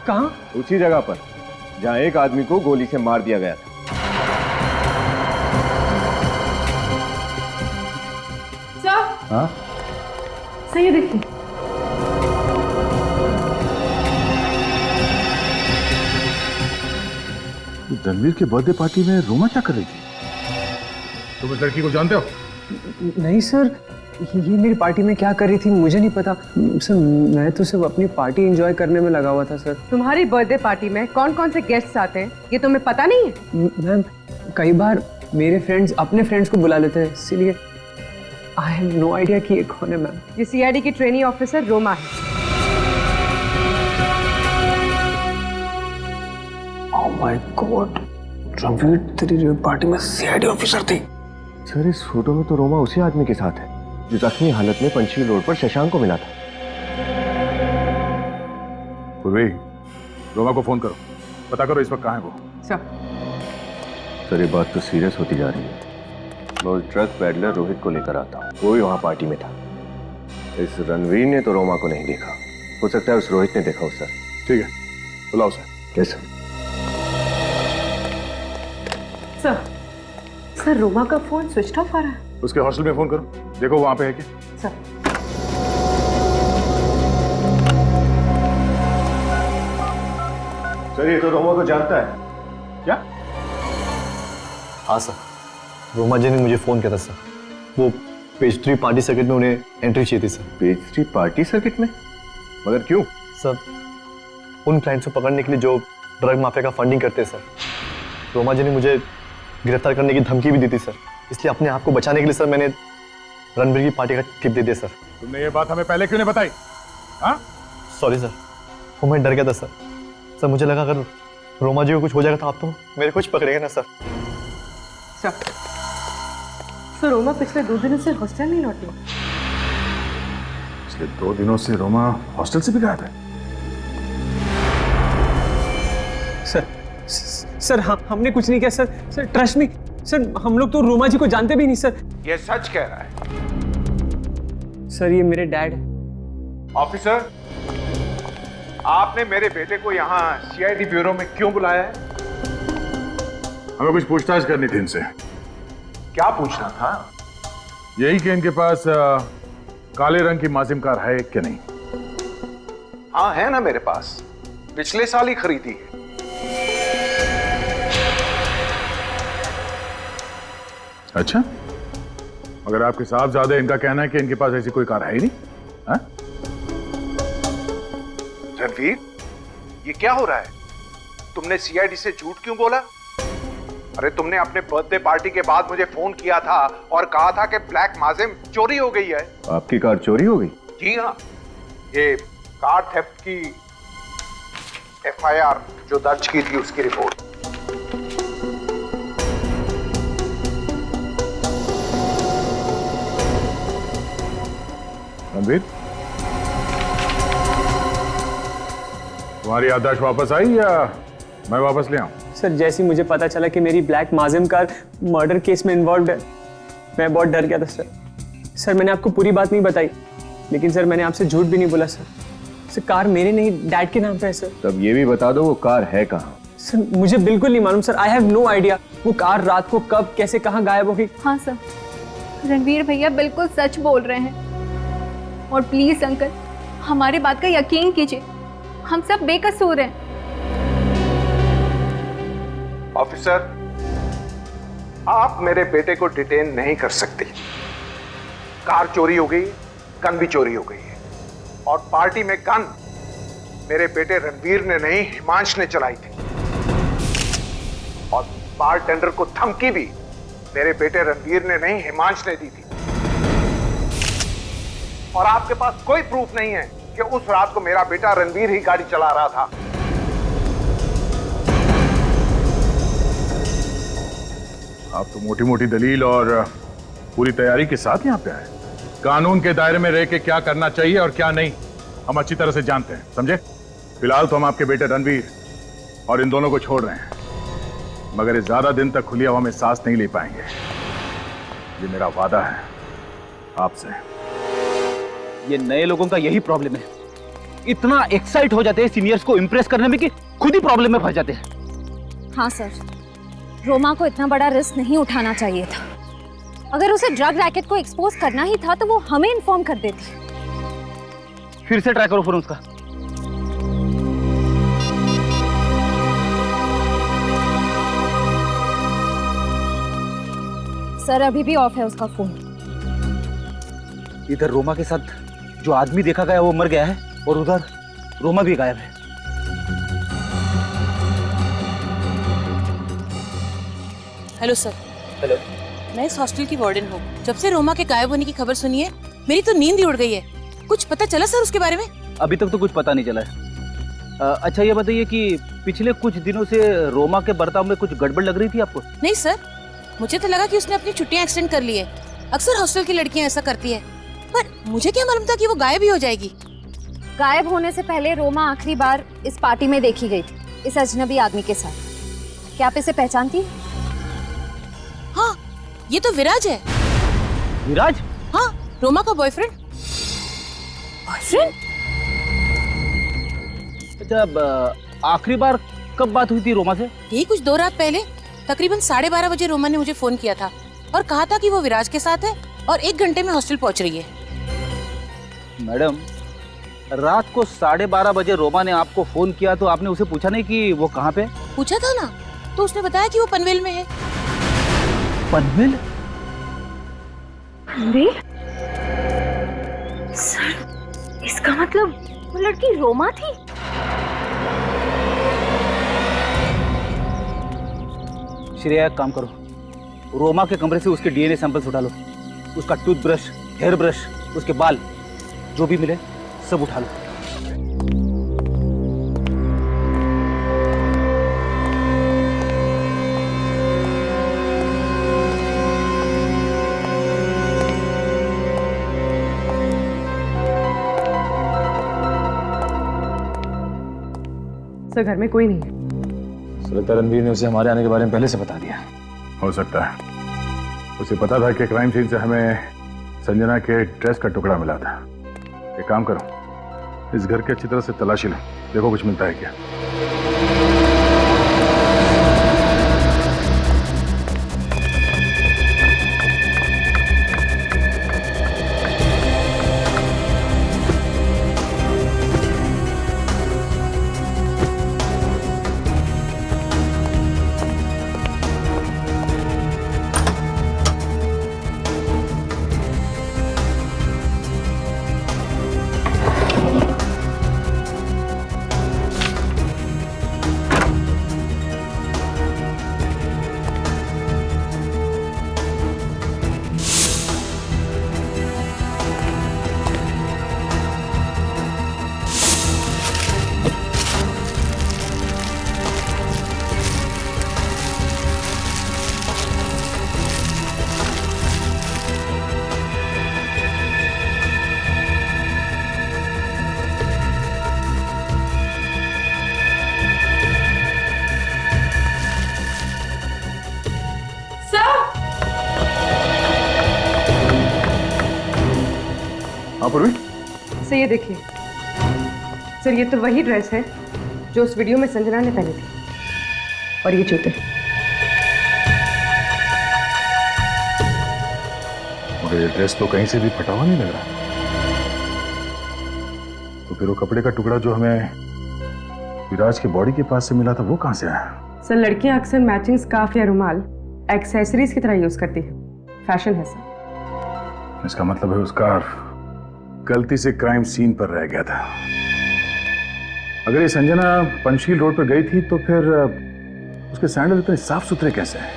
कहाँ? उसी जगह पर जहां एक आदमी को गोली से मार दिया गया था। सर, हाँ? सही है, देखिए। रणवीर के बर्थडे पार्टी में रोमा क्या कर रही थी? तुम इस लड़की को जानते हो? नहीं सर, ये मेरी पार्टी में क्या कर रही थी मुझे नहीं पता सर। मैं तो सिर्फ अपनी पार्टी एंजॉय करने में लगा हुआ था सर। तुम्हारी बर्थडे पार्टी में कौन कौन से गेस्ट्स आते हैं ये तुम्हें पता नहीं है? मैम, कई बार मेरे फ्रेंड्स अपने फ्रेंड्स को बुला लेते हैं, इसीलिए आई हैव नो आइडिया कि ये कौन है मैम। ये सीआईडी की ट्रेनी ऑफिसर रोमा है। ओह माय गॉड, रणवीर तेरी पार्टी में सीआईडी ऑफिसर थी? सर, इस फोटो में तो रोमा उसी आदमी के साथ है जो जख्मी हालत में पंचशील रोड पर शशांक को मिला था। पूर्वी, रोमा को फोन करो, पता करो इस वक्त कहाँ है वो। सर, ये बात तो सीरियस होती जा रही है। मैं उस ड्रग पैडलर रोहित को लेकर आता हूँ, वो भी वहाँ पार्टी में था। इस रणवीर ने तो रोमा को नहीं देखा, हो सकता है उस रोहित ने देखा हो। सर ठीक है, बुलाओ सर। कैसे? सर, रोमा का फोन स्विच ऑफ आ रहा है। उसके हॉस्टल में फोन करो, देखो वहां पे है क्या। सर, सर, ये तो रोमा को जानता है क्या? हाँ सर, रोमा जी ने मुझे फोन किया था सर। वो पेज 3 पार्टी सर्किट में उन्हें एंट्री चाहिए थी सर। पेज 3 पार्टी सर्किट में? मगर क्यों? सर, उन क्लाइंट्स को पकड़ने के लिए जो ड्रग माफिया का फंडिंग करते हैं सर। रोमा जी ने मुझे गिरफ्तार करने की धमकी भी दी थी सर, इसलिए अपने आप को बचाने के लिए सर मैंने रणवीर की पार्टी का टिप दे दिया सर। तुमने ये बात हमें पहले क्यों नहीं बताई? हाँ? सॉरी सर, वो मैं डर गया था सर। सर, मुझे लगा अगर रोमा जी को कुछ हो जाएगा तो आप तो मेरे कुछ पकड़ेंगे ना सर। सर, रोमा पिछले 2 दिनों से हॉस्टल नहीं लौटी। पिछले 2 दिनों से रोमा हॉस्टल से भी गायब है। सर, हमने कुछ नहीं किया sir. Sir, trust me sir, हम लोग तो रोमा जी को जानते भी नहीं सर। ये सच कह रहा है? सर, ये मेरे डैड है। ऑफिसर, आपने मेरे बेटे को यहाँ सीआईडी ब्यूरो में क्यों बुलाया है? हमें कुछ पूछताछ करनी थी इनसे। क्या पूछना था? यही कि इनके पास काले रंग की माजिम कार है कि नहीं? हाँ, है ना मेरे पास, पिछले साल ही खरीदी है। अच्छा, मगर आपके साहबजादे इनका कहना है कि इनके पास ऐसी कोई कार है ही नहीं। हाँ? रणवीर, ये क्या हो रहा है? तुमने सीआईडी से झूठ क्यों बोला? अरे, तुमने अपने बर्थडे पार्टी के बाद मुझे फोन किया था और कहा था कि ब्लैक माजिम चोरी हो गई है। आपकी कार चोरी हो गई? जी हाँ, ये कार थेफ्ट की एफआईआर जो दर्ज की थी उसकी रिपोर्ट। रणवीर, तुम्हारी याददाश्त वापस आई या मैं वापस ले आऊं? सर, जैसे ही मुझे पता चला कि मेरी ब्लैक माजिम कार मर्डर केस में इन्वॉल्व है, मैं बहुत डर गया था सर। सर, मैंने आपको पूरी बात नहीं बताई, लेकिन सर मैंने आपसे झूठ भी नहीं बोला सर। सर, कार मेरे नहीं, डैड के नाम पे है सर। तब ये भी बता दो वो कार है कहाँ? सर, मुझे बिल्कुल नहीं मालूम sir. I have no idea वो कार रात को कब कैसे कहाँ गायब हो गई। हाँ सर, रणवीर भैया बिल्कुल सच बोल रहे हैं। और प्लीज अंकल, हमारी बात का यकीन कीजिए, हम सब बेकसूर हैं। ऑफिसर, आप मेरे बेटे को डिटेन नहीं कर सकते। कार चोरी हो गई, गन भी चोरी हो गई है, और पार्टी में गन मेरे बेटे रणवीर ने नहीं, हिमांश ने चलाई थी। और बारटेंडर को धमकी भी मेरे बेटे रणवीर ने नहीं, हिमांश ने दी थी। और आपके पास कोई प्रूफ नहीं है कि उस रात को मेरा बेटा रणवीर ही गाड़ी चला रहा था। आप तो मोटी मोटी दलील और पूरी तैयारी के साथ यहाँ पे आए। कानून के दायरे में रह के क्या करना चाहिए और क्या नहीं हम अच्छी तरह से जानते हैं, समझे? फिलहाल तो हम आपके बेटे रणवीर और इन दोनों को छोड़ रहे हैं, मगर ये ज्यादा दिन तक खुली हवा में सांस नहीं ले पाएंगे। ये मेरा वादा है आपसे। ये नए लोगों का यही प्रॉब्लम है, इतना एक्साइट हो जाते हैं सीनियर्स को इम्प्रेस करने में कि खुद ही प्रॉब्लम में फंस जाते हैं। हाँ सर, रोमा को इतना बड़ा रिस्क नहीं उठाना चाहिए था। अगर उसे ड्रग रैकेट को एक्सपोज करना ही था तो वो हमें इन्फॉर्म कर देती। फिर से ट्राई करो फोन उसका। सर अभी भी ऑफ है उसका फोन। इधर रोमा के साथ जो आदमी देखा गया वो मर गया है और उधर रोमा भी गायब है। Hello sir. हेलो। मैं इस हॉस्टल की वार्डन हूँ। जब से रोमा के गायब होने की खबर सुनी है मेरी तो नींद ही उड़ गई है। कुछ पता चला सर उसके बारे में? अभी तक तो कुछ पता नहीं चला है। अच्छा ये बताइए कि पिछले कुछ दिनों से रोमा के बर्ताव में कुछ गड़बड़ लग रही थी आपको? नहीं सर, मुझे तो लगा कि उसने अपनी छुट्टियां एक्सटेंड कर ली है। अक्सर हॉस्टल की लड़कियां ऐसा करती है, पर मुझे क्या मालूम था कि वो गायब ही हो जाएगी। गायब होने से पहले रोमा आखिरी बार इस पार्टी में देखी गई थी, इस अजनबी आदमी के साथ। क्या आप इसे पहचानती हैं? हाँ, ये तो विराज है। विराज? हाँ, रोमा का बॉयफ्रेंड। बॉयफ्रेंड? अच्छा, आखिरी बार कब बात हुई थी रोमा से? यही कुछ 2 रात पहले, तकरीबन 12:30 बजे रोमा ने मुझे फोन किया था और कहा था कि वो विराज के साथ है और 1 घंटे में हॉस्टल पहुंच रही है। मैडम, रात को 12:30 बजे रोमा ने आपको फोन किया तो आपने उसे पूछा नहीं कि वो कहाँ पे? पूछा था ना, तो उसने बताया कि वो पनवेल में है। पनवेल? अरे सर, इसका मतलब वो लड़की रोमा थी। श्रेया, एक काम करो, रोमा के कमरे से उसके डीएनए सैंपल्स उठा लो। उसका टूथब्रश, हेयर ब्रश, उसके बाल, जो भी मिले सब उठा लो। सर घर में कोई नहीं है। लगता है रणवीर ने उसे हमारे आने के बारे में पहले से बता दिया। हो सकता है उसे पता था कि क्राइम सीन से हमें संजना के ड्रेस का टुकड़ा मिला था। एक काम करो, इस घर की अच्छी तरह से तलाशी लो, देखो कुछ मिलता है क्या। सर ये देखिए, सर ये तो वही ड्रेस है जो उस वीडियो में संजना ने पहनी थी, और ये जूते। और ये ड्रेस तो कहीं से भी फटा हुआ नहीं लग रहा। तो फिर वो कपड़े का टुकड़ा जो हमें विराज के बॉडी के पास से मिला था वो कहां से आया? सर लड़कियां अक्सर मैचिंग स्कार्फ या रुमाल एक्सेसरीज की तरह यूज करती है, फैशन है सर। इसका मतलब है उसका गलती से क्राइम सीन पर रह गया था। अगर ये संजना पंचशील रोड पर गई थी तो फिर उसके सैंडल इतने साफ सुथरे कैसे हैं?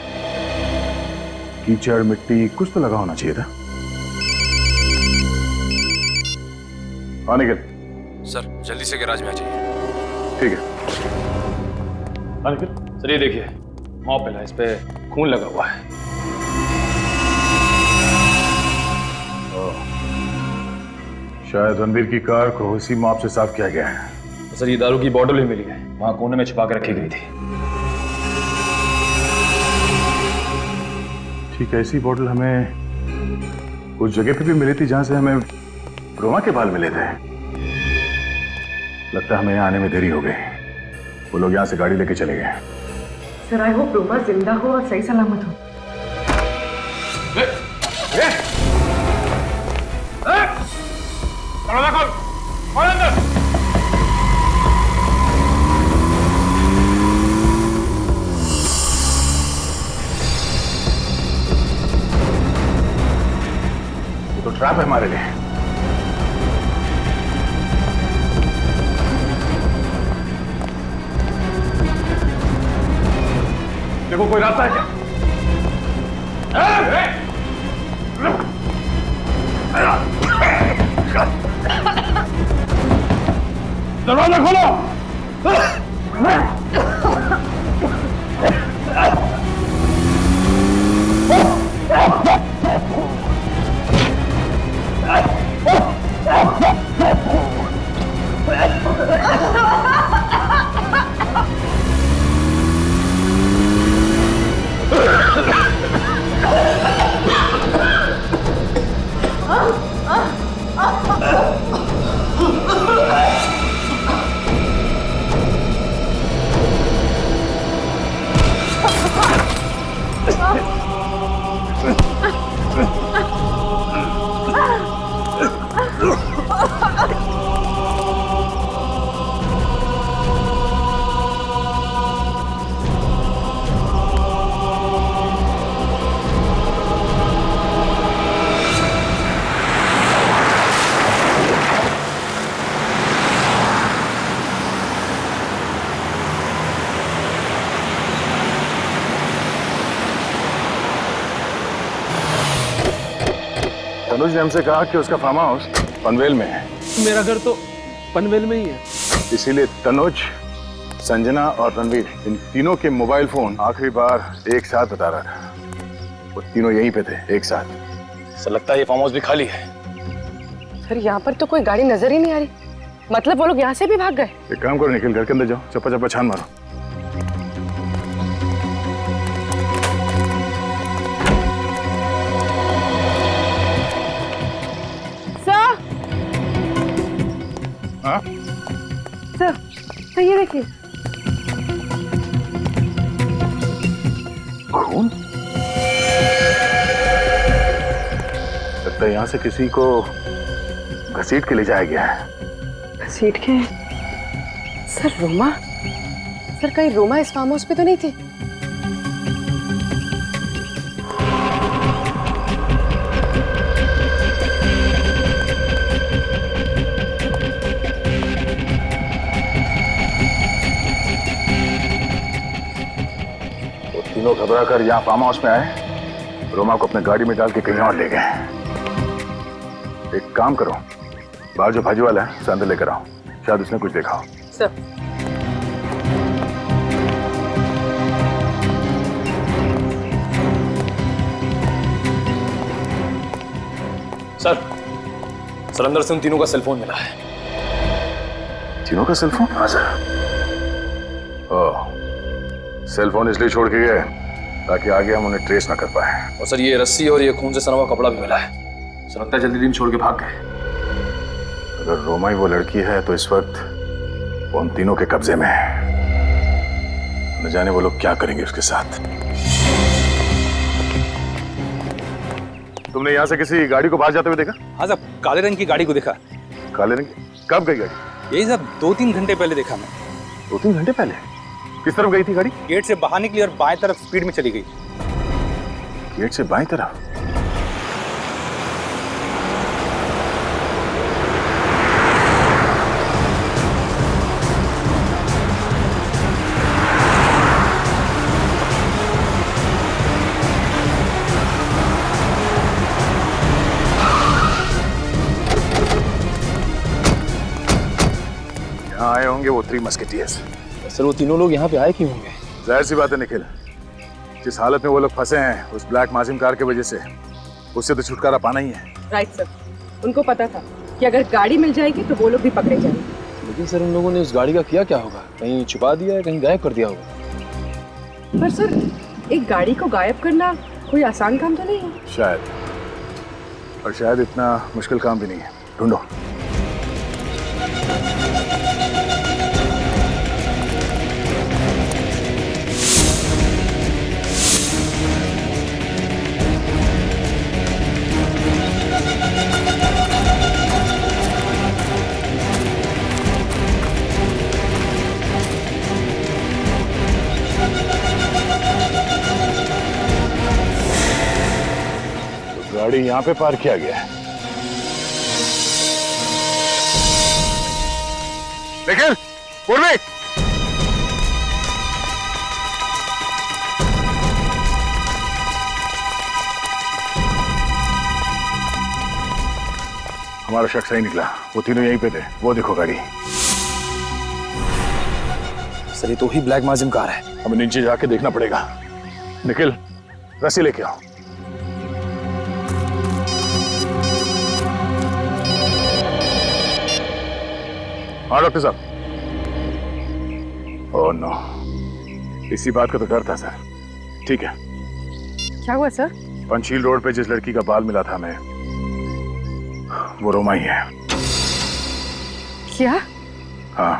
कीचड़ मिट्टी कुछ तो लगा होना चाहिए था। हाँ निखिल। सर जल्दी से गैराज में आ जाइए। ठीक है। हाँ निखिल। सर ये देखिए, मॉप मिला, इस पे खून लगा हुआ है। शायद रणवीर की कार को इसी मॉप से साफ किया गया है। सर ये दारू की बोतल भी मिली है, वहां कोने में छुपा के रखी गई थी। ठीक है, ऐसी बोतल हमें उस जगह पे भी मिली थी जहां से हमें रोमा के बाल मिले थे। लगता है हमें यहाँ आने में देरी हो गई। वो लोग यहाँ से गाड़ी लेके चले गए। सर आई होप रोमा जिंदा हो और सही सलामत हो। ये तो ट्रैप है हमारे लिए। देखो कोई रास्ता है क्या? दरवाजा खोलो। तनुज ने हमसे कहा कि उसका फार्म हाउस पनवेल में है। मेरा घर तो पनवेल में ही है। इसीलिए तनुज, संजना और रणवीर, इन तीनों के मोबाइल फोन आखिरी बार एक साथ बता रहा था। वो तीनों यहीं पे थे एक साथ। सर लगता है ये फार्म हाउस भी खाली है। सर यहाँ पर तो कोई गाड़ी नजर ही नहीं आ रही, मतलब वो लोग यहाँ से भी भाग गए। एक काम करो निखिल, घर के अंदर जाओ, चप्पा चप्पा छान मारो। हाँ? सर ये देखिए। खून? लगता है यहाँ से किसी को घसीट के ले जाया गया है। घसीट के? सर रोमा? सर कहीं रोमा इस फार्म हाउस पे तो नहीं थी? तीनों घबरा कर यहाँ फार्म हाउस में आए, रोमा को अपने गाड़ी में डाल के कहीं और ले गए। एक काम करो, बाहर जो भाजी वाला है उसे अंदर लेकर आओ, शायद उसने कुछ देखा हो। सर अंदर से उन तीनों का सेलफोन मिला है। तीनों का सेलफोन? हाँ सर। ओह, सेलफोन इसलिए छोड़ के गए ताकि आगे हम उन्हें ट्रेस ना कर पाए। और सर ये रस्सी और ये खून से सना हुआ कपड़ा भी मिला है। सर लगता है जल्दी दिन छोड़ के भाग गए। अगर रोमा ही वो लड़की है तो इस वक्त वो उन तीनों के कब्जे में है। न जाने वो लोग क्या करेंगे उसके साथ। तुमने यहाँ से किसी गाड़ी को बाहर जाते हुए देखा? हाँ साहब, काले रंग की गाड़ी को देखा। काले रंग की? कब गई गाड़ी? यही साहब 2-3 घंटे पहले देखा मैं। 2-3 घंटे पहले? किस तरफ गई थी गाड़ी? गेट से बाहर निकली और बाएं तरफ स्पीड में चली गई। गेट से बाएं तरफ? यहाँ आए होंगे वो 3 मस्केटियर्स। सर वो तीनों लोग यहाँ पे आए क्यों होंगे? जाहिर सी बात है निखिल, जिस हालत में वो लोग फंसे हैं उस ब्लैक माजिम कार की वजह से, उससे तो छुटकारा पाना ही है। राइट सर, उनको पता था कि अगर गाड़ी मिल जाएगी तो वो लोग भी पकड़े जाएंगे। लेकिन सर उन लोगों ने उस गाड़ी का किया क्या होगा? कहीं छुपा दिया है, कहीं गायब कर दिया होगा। पर सर एक गाड़ी को गायब करना कोई आसान काम तो नहीं है। शायद, और शायद इतना मुश्किल काम भी नहीं है। ढूंढो। गाड़ी यहाँ पे पार्क किया गया है। निखिल, पूर्वी, हमारा शख्स सही निकला। वो तीनों यहीं पे थे। वो देखो गाड़ी। सर ये तो ही ब्लैक माजिम कार है। हमें नीचे जाके देखना पड़ेगा। निखिल, रस्सी लेके आओ। हाँ डॉक्टर साहब। ओह नो, इसी बात का तो डर था सर। ठीक है। क्या हुआ सर? पंचशील रोड पे जिस लड़की का बाल मिला था हमें, वो रोमा ही है। क्या? हाँ,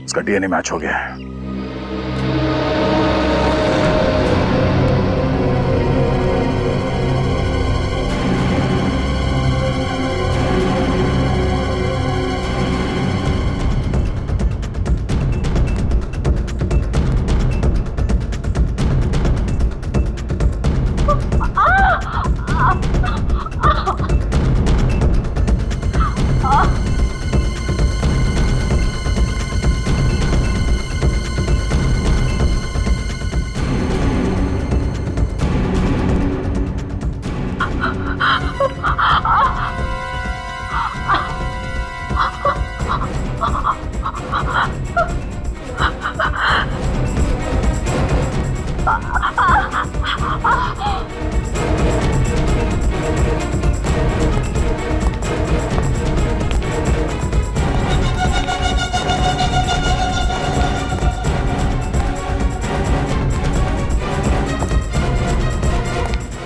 उसका डीएनए मैच हो गया है।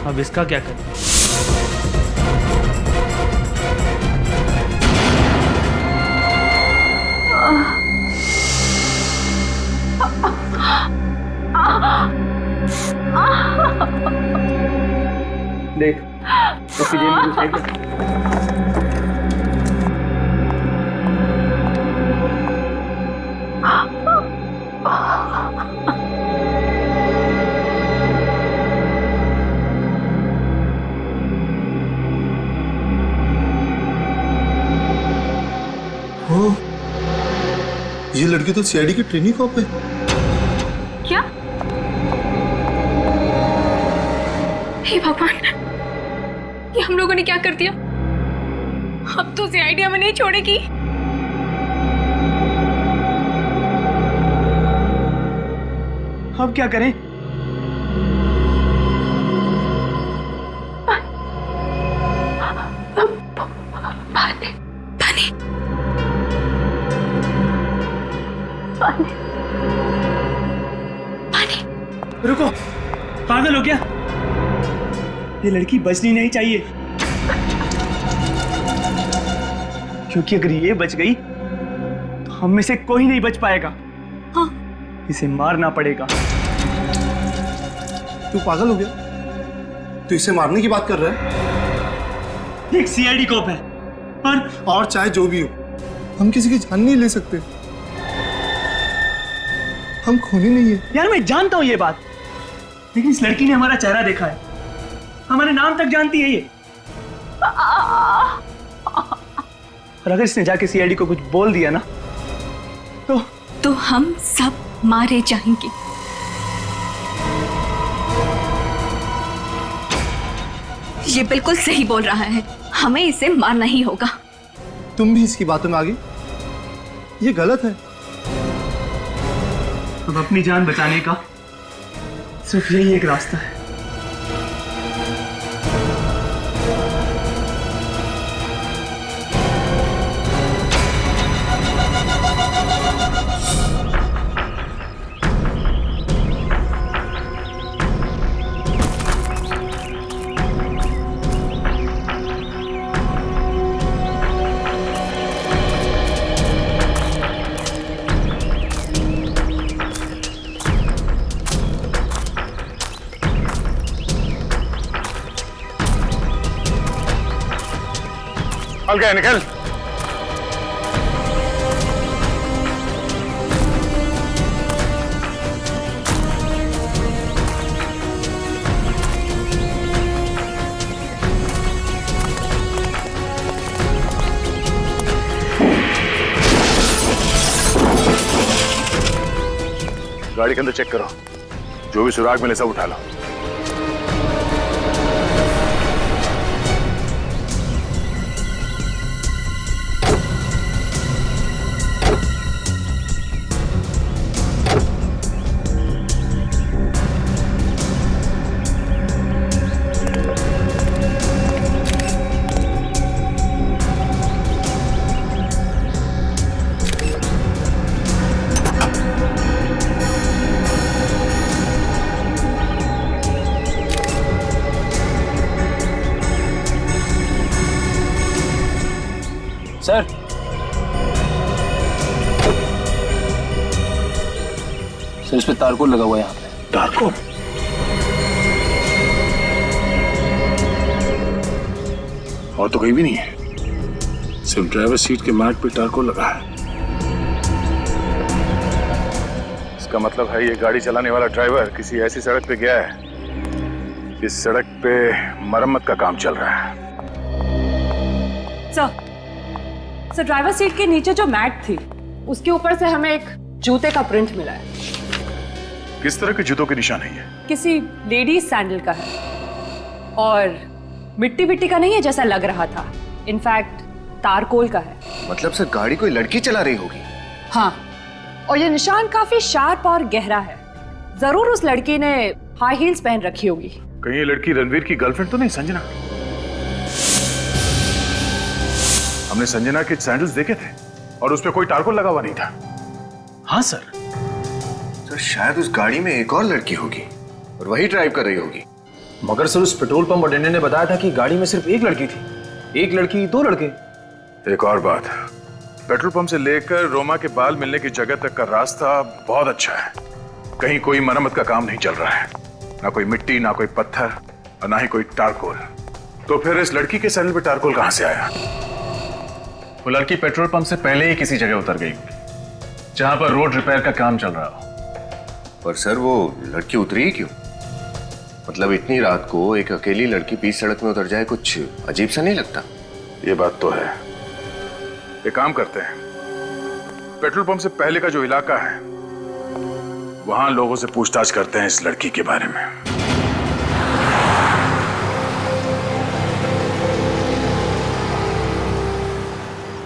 अब इसका क्या करें? देख, उसकी जेब में कुछ है क्या? ये लड़की तो सीआईडी की ट्रेनिंग कॉप है। क्या? हे भगवान, ये हम लोगों ने क्या कर दिया? अब तो सीआईडी हमें नहीं छोड़ेगी। अब क्या करें? रुको, पागल हो क्या? ये लड़की बचनी नहीं चाहिए, क्योंकि अगर ये बच गई तो हम में से कोई नहीं बच पाएगा। हाँ। इसे मारना पड़ेगा। तू पागल हो गया? तू इसे मारने की बात कर रहा है? एक सीआईडी कॉप है और चाहे जो भी हो, हम किसी की जान नहीं ले सकते। हम खूनी नहीं है। यार मैं जानता हूं ये बात, लेकिन इस लड़की ने हमारा चेहरा देखा है, हमारे नाम तक जानती है ये। और अगर इसने जाके सीआईडी को कुछ बोल दिया ना तो हम सब मारे जाएंगे। ये बिल्कुल सही बोल रहा है, हमें इसे मारना ही होगा। तुम भी इसकी बातों में आ गई? ये गलत है। अब अपनी जान बचाने का सिर्फ यही एक रास्ता है। निकल गए, निकल। गाड़ी के अंदर चेक करो, जो भी सुराग मिले सब उठा लो। सर, सर इस पे तारकोल लगा हुआ है यहाँ पे। तारकोल? और तो कहीं भी नहीं है, सिर्फ ड्राइवर सीट के मैट पे तारकोल लगा है। इसका मतलब है ये गाड़ी चलाने वाला ड्राइवर किसी ऐसी सड़क पे गया है जिस सड़क पे मरम्मत का काम चल रहा है। सर, ड्राइवर सीट के नीचे जो मैट थी उसके ऊपर से हमें एक जूते का प्रिंट मिला है। किस तरह के जूतों के निशान है ये? किसी लेडीज सैंडल का है और मिट्टी विट्टी का नहीं है जैसा लग रहा था, इनफैक्ट तारकोल का है। मतलब सर गाड़ी कोई लड़की चला रही होगी? हाँ, और ये निशान काफी शार्प और गहरा है। जरूर उस लड़की ने हाई हील्स पहन रखी होगी। कहीं ये लड़की रणवीर की गर्लफ्रेंड तो नहीं संजना? हमने संजना के सैंडल्स देखे थे और उस पे कोई तारकोल लगा हुआ नहीं था। हाँ सर। सर शायद उस गाड़ी में एक और लड़की होगी और वही ड्राइव कर रही होगी। मगर सर उस पेट्रोल पंप अटेंडेंट ने बताया था कि गाड़ी में सिर्फ एक लड़की थी। एक लड़की, दो लड़के। एक और बात, पेट्रोल पंप से लेकर रोमा के बाल मिलने की जगह तक का रास्ता बहुत अच्छा है। कहीं कोई मरम्मत का काम नहीं चल रहा है, ना कोई मिट्टी, ना कोई पत्थर और ना ही कोई तारकोल। तो फिर इस लड़की के सैंडल पे तारकोल कहां से आया? वो लड़की पेट्रोल पंप से पहले ही किसी जगह उतर गई जहां पर रोड रिपेयर का काम चल रहा हो। पर सर वो लड़की उतरी क्यों? मतलब इतनी रात को एक अकेली लड़की बीच सड़क में उतर जाए, कुछ अजीब सा नहीं लगता? ये बात तो है। एक काम करते हैं, पेट्रोल पंप से पहले का जो इलाका है वहां लोगों से पूछताछ करते हैं इस लड़की के बारे में।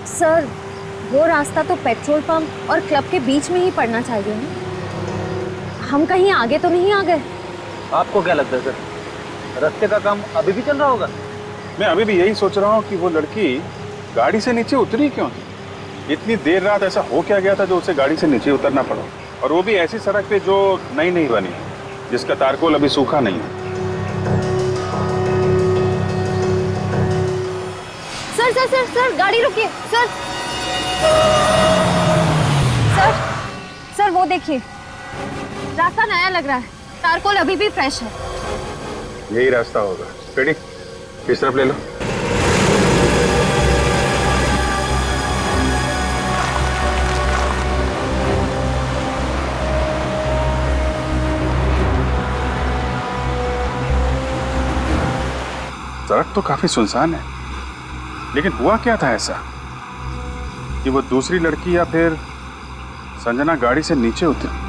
सर वो रास्ता तो पेट्रोल पंप और क्लब के बीच में ही पड़ना चाहिए ना। हम कहीं आगे तो नहीं आ गए? आपको क्या लगता है सर, रास्ते का काम अभी भी चल रहा होगा? मैं अभी भी यही सोच रहा हूँ कि वो लड़की गाड़ी से नीचे उतरी क्यों थी? इतनी देर रात ऐसा हो क्या गया था जो उसे गाड़ी से नीचे उतरना पड़ा, और वो भी ऐसी सड़क पे जो नई नहीं बनी, जिसका तारकोल अभी सूखा नहीं है। सर सर सर सर गाड़ी रुकिए सर। सर सर वो देखिए, रास्ता नया लग रहा है, तारकोल अभी भी फ्रेश है। यही रास्ता होगा। रेडी, इस तरफ ले लो। सड़क तो काफी सुनसान है, लेकिन हुआ क्या था ऐसा कि वो दूसरी लड़की या फिर संजना गाड़ी से नीचे उतरी?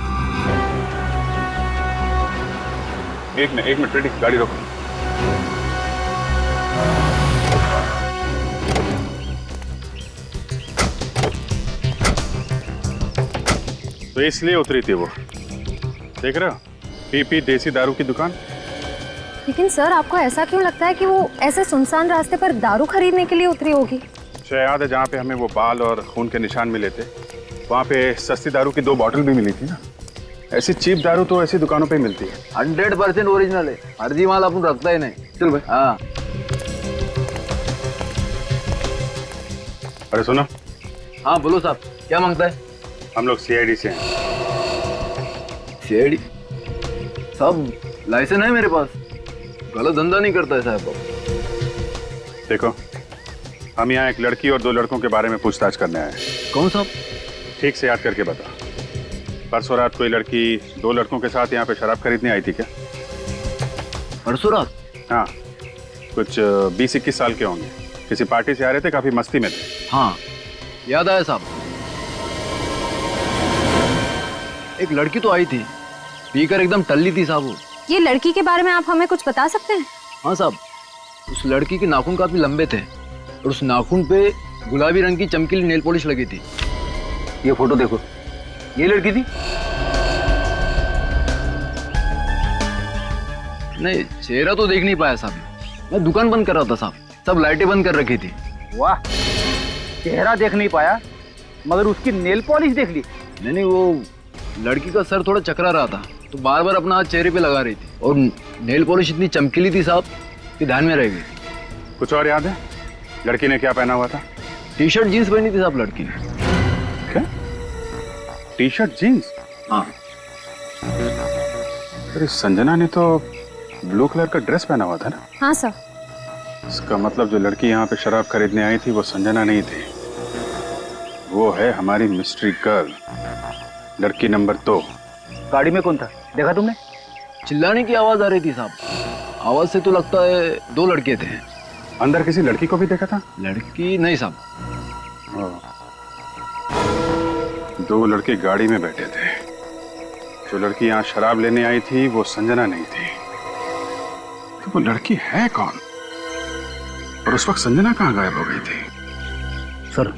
एक मिनट रेडी, गाड़ी रोको। तो इसलिए उतरी थी वो, देख रहे हो, पीपी देसी दारू की दुकान। लेकिन सर आपको ऐसा क्यों लगता है कि वो ऐसे सुनसान रास्ते पर दारू खरीदने के लिए उतरी होगी? याद है जहाँ पे हमें वो बाल और खून के निशान मिले थे, वहाँ पे सस्ती दारू की 2 बॉटल भी मिली थी ना। ऐसी चीप दारू तो ऐसी दुकानों पे मिलती है। 100% ओरिजिनल है, फर्जी माल अपन रखता ही नहीं। चल भाई। हाँ अरे सुनो। हाँ बोलो साहब, क्या मांगता है? हम लोग CID से हैं। CID? साहब लाइसेंस है मेरे पास, गलत धंधा नहीं करता है साहब। देखो, हम यहाँ एक लड़की और 2 लड़कों के बारे में पूछताछ करने आए। कौन साहब? ठीक से याद करके बता। परसों रात कोई लड़की 2 लड़कों के साथ यहाँ पे शराब खरीदने आई थी क्या? परसों रात? हाँ, कुछ 20-21 साल के होंगे, किसी पार्टी से आ रहे थे, काफी मस्ती में थे। हाँ याद आया साहब। एक लड़की तो आई थी, पीकर एकदम टल्ली थी साहब वो। ये लड़की के बारे में आप हमें कुछ बता सकते हैं? हाँ साहब, उस लड़की के नाखून काफी लंबे थे और उस नाखून पे गुलाबी रंग की चमकीली नेल पॉलिश लगी थी। ये फोटो देखो, ये लड़की थी। नहीं, चेहरा तो देख नहीं पाया साहब, मैं दुकान बंद कर रहा था साहब, सब लाइटें बंद कर रखी थी। वाह, चेहरा देख नहीं पाया मगर उसकी नेल पॉलिश देख ली। नहीं, वो लड़की का सर थोड़ा चकरा रहा था तो बार बार अपना हाथ चेहरे पे लगा रही थी और नेल पॉलिश इतनी चमकीली थी साहब कि ध्यान में रह गई। कुछ और याद है? लड़की ने क्या पहना हुआ था? टी शर्ट जीन्स पहनी थी साहब लड़की ने। क्या? T shirt jeans? हाँ। अरे संजना ने तो ब्लू कलर का ड्रेस पहना हुआ था ना? हाँ सर। इसका मतलब जो लड़की यहाँ पे शराब खरीदने आई थी वो संजना नहीं थी, वो है हमारी मिस्ट्री गर्ल, लड़की नंबर 2। गाड़ी में कौन था, देखा तुमने? चिल्लाने की आवाज आ रही थी साहब, आवाज से तो लगता है 2 लड़के थे। अंदर किसी लड़की को भी देखा था? लड़की नहीं साहब। 2 लड़के गाड़ी में बैठे थे। जो लड़की यहाँ शराब लेने आई थी वो संजना नहीं थी, तो वो लड़की है कौन? और उस वक्त संजना कहाँ गायब हो गई थी? सर,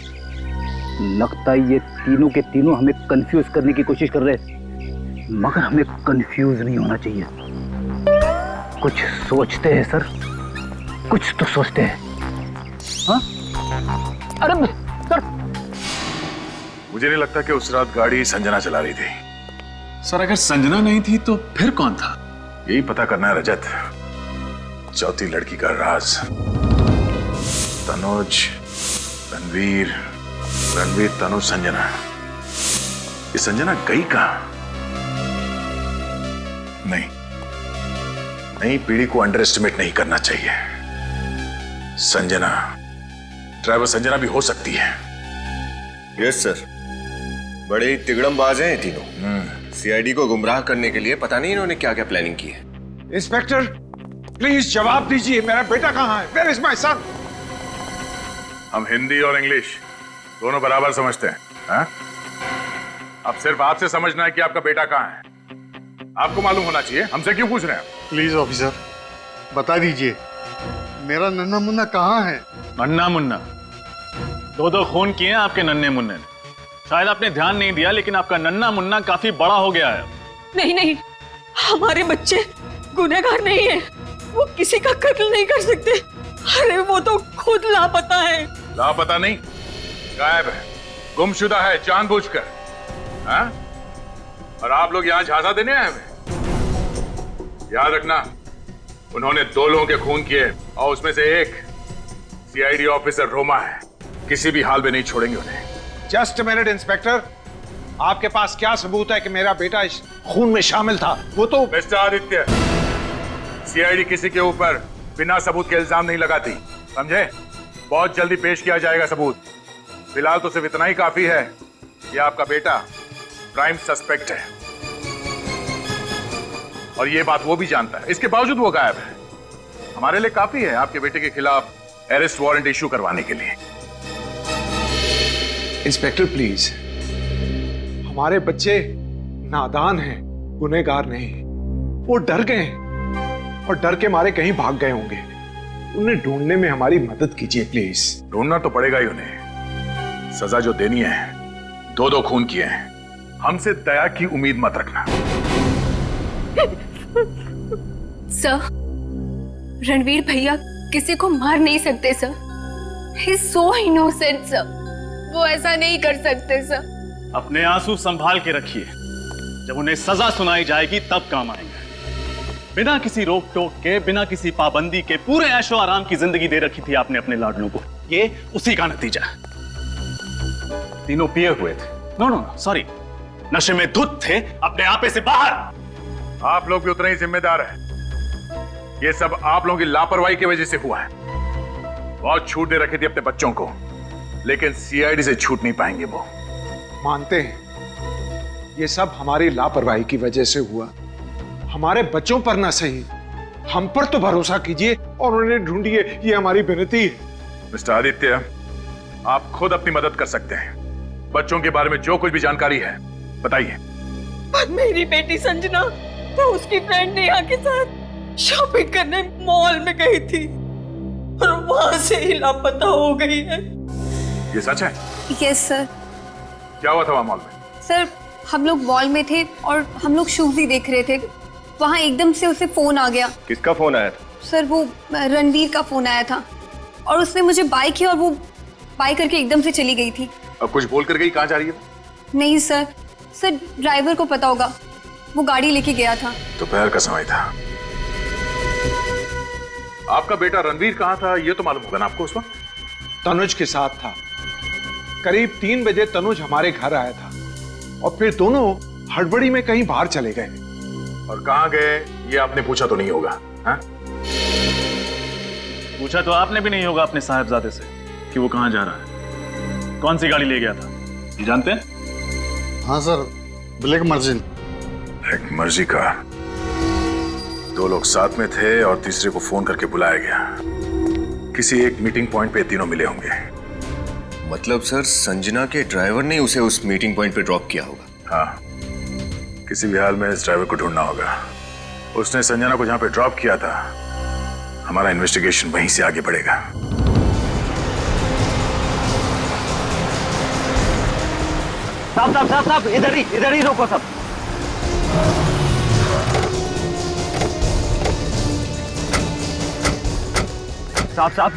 लगता है ये तीनों के तीनों हमें कंफ्यूज करने की कोशिश कर रहे हैं, मगर हमें कंफ्यूज नहीं होना चाहिए। कुछ सोचते हैं सर, कुछ तो सोचते हैं। हाँ? अरे सर, मुझे नहीं लगता कि उस रात गाड़ी संजना चला रही थी। सर, अगर संजना नहीं थी तो फिर कौन था? यही पता करना है रजत। चौथी लड़की का राज। तनुज, रणवीर, तनुज, संजना। ये संजना गई कहां? नहीं, पीढ़ी को अंडर एस्टिमेट नहीं करना चाहिए। संजना, ड्राइवर संजना भी हो सकती है। यस सर, बड़े ही तिगड़मबाज हैं ये तीनों। सीआईडी को गुमराह करने के लिए पता नहीं इन्होंने क्या क्या प्लानिंग की है। इंस्पेक्टर, प्लीज जवाब दीजिए, मेरा बेटा कहाँ है? Where is my son? हम हिंदी और इंग्लिश दोनों बराबर समझते हैं। हाँ? अब सिर्फ आपसे समझना है कि आपका बेटा कहाँ है। आपको मालूम होना चाहिए, हमसे क्यों पूछ रहे हैं? प्लीज ऑफिसर, बता दीजिए मेरा नन्ना मुन्ना कहाँ है? नन्ना मुन्ना? 2 खून किए हैं आपके नन्हे मुन्ने ने। शायद आपने ध्यान नहीं दिया, लेकिन आपका नन्ना मुन्ना काफी बड़ा हो गया है। नहीं नहीं, हमारे बच्चे गुनहगार नहीं है, वो किसी का कत्ल नहीं कर सकते। अरे वो तो खुद लापता है। लापता नहीं, गायब है, गुमशुदा है जानबूझकर। हाँ? और आप लोग यहाँ झांसा देने आए हैं? याद रखना, उन्होंने 2 लोगों के खून किए और उसमें से एक सीआईडी ऑफिसर रोमा है। किसी भी हाल में नहीं छोड़ेंगे उन्हें। जस्ट अ मिनट इंस्पेक्टर, आपके पास क्या सबूत है कि मेरा बेटा इस खून में शामिल था? वो तो मिस्टर आदित्य, सीआईडी किसी के ऊपर बिना सबूत के इल्जाम नहीं लगाती, समझे? बहुत जल्दी पेश किया जाएगा सबूत। फिलहाल तो सिर्फ इतना ही काफी है कि आपका बेटा प्राइम सस्पेक्ट है और ये बात वो भी जानता है। इसके बावजूद वो गायब है। हमारे लिए काफी है आपके बेटे के खिलाफ अरेस्ट वारंट इश्यू करवाने के लिए। इंस्पेक्टर प्लीज, हमारे बच्चे नादान हैं, गुनहगार नहीं। वो डर गए हैं और डर के मारे कहीं भाग गए होंगे। उन्हें ढूंढने में हमारी मदद कीजिए प्लीज। ढूंढना तो पड़ेगा ही उन्हें। सजा जो देनी है, 2 खून किए हैं। हमसे दया की उम्मीद मत रखना। सर, रणवीर भैया किसी को मार नहीं सकते sir. He is so innocent sir, वो ऐसा नहीं कर सकते सर। अपने आंसू संभाल के रखिए, जब उन्हें सजा सुनाई जाएगी तब काम आएंगे। बिना किसी रोक टोक के, बिना किसी पाबंदी के पूरे ऐशो आराम की जिंदगी दे रखी थी आपने अपने लाडलों को। ये उसी का नतीजा है। तीनों पिए हुए थे, नो सॉरी, नशे में धुत थे, अपने आपे से बाहर। आप लोग भी उतने ही जिम्मेदार हैं। ये सब आप लोगों की लापरवाही की वजह से हुआ है। बहुत छूट दे रखी थी अपने बच्चों को, लेकिन सीआईडी से छूट नहीं पाएंगे वो। मानते हैं ये सब हमारी लापरवाही की वजह से हुआ। हमारे बच्चों पर ना सही, हम पर तो भरोसा कीजिए और उन्हें ढूंढिए, ये हमारी विनती है। मिस्टर आदित्य, आप खुद अपनी मदद कर सकते हैं। बच्चों के बारे में जो कुछ भी जानकारी है बताइए। पर मेरी बेटी संजना तो उसकी फ्रेंड नेहा के साथ शॉपिंग करने मॉल में गई थी और वहां से ही लापता हो गई है। ये सच है? Yes sir. क्या हुआ था वहाँ मॉल में? सर हम लोग मॉल में थे और हम लोग शूज ही देख रहे थे, वहाँ एकदम से उसे फोन आ गया। किसका फोन आया था? सर वो रणवीर का फोन आया था और उसने मुझे बाय किया और वो बाय करके एकदम से चली गई थी। अब कुछ बोल कर गई? कहाँ जा रही है? नहीं सर, सर ड्राइवर को पता होगा, वो गाड़ी लेके गया था। दोपहर का समय था। आपका बेटा रणवीर कहाँ था ये तो मालूम होगा ना आपको उस वक्त? तनुज के साथ था। करीब 3 बजे तनुज हमारे घर आया था और फिर दोनों हड़बड़ी में कहीं बाहर चले गए। और कहाँ गए ये आपने पूछा तो नहीं होगा? हाँ? पूछा तो आपने भी नहीं होगा अपने साहबजादे से कि वो कहाँ जा रहा है, कौन सी गाड़ी ले गया था, ये जानते हैं? हाँ सर, ब्लैक मर्जिन। ब्लैक मर्जी का 2 लोग साथ में थे और तीसरे को फोन करके बुलाया गया। किसी एक मीटिंग पॉइंट पे तीनों मिले होंगे। मतलब सर संजना के ड्राइवर ने उसे उस मीटिंग पॉइंट पे ड्रॉप किया होगा? हाँ, किसी भी हाल में इस ड्राइवर को ढूंढना होगा। उसने संजना को जहां पे ड्रॉप किया था, हमारा इन्वेस्टिगेशन वहीं से आगे बढ़ेगा। साहब इधर ही रोको साहब। साहब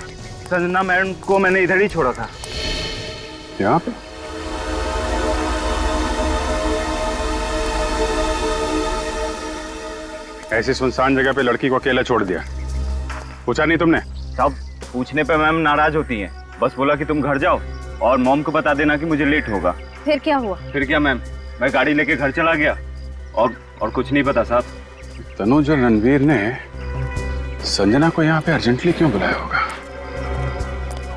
संजना मैडम को मैंने इधर ही छोड़ा था। यहाँ पे? ऐसी सुनसान जगह पे लड़की को अकेला छोड़ दिया, पूछा नहीं तुमने? साहब पूछने पे मैम नाराज होती हैं, बस बोला कि तुम घर जाओ और मॉम को बता देना कि मुझे लेट होगा। फिर क्या हुआ? फिर क्या मैम, मैं गाड़ी लेके घर चला गया और कुछ नहीं पता साहब। तनुज और रणवीर ने संजना को यहाँ पे अर्जेंटली क्यों बुलाया होगा?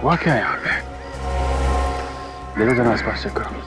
हुआ क्या यहाँ पे? देखो जरा आसपास चेक करो।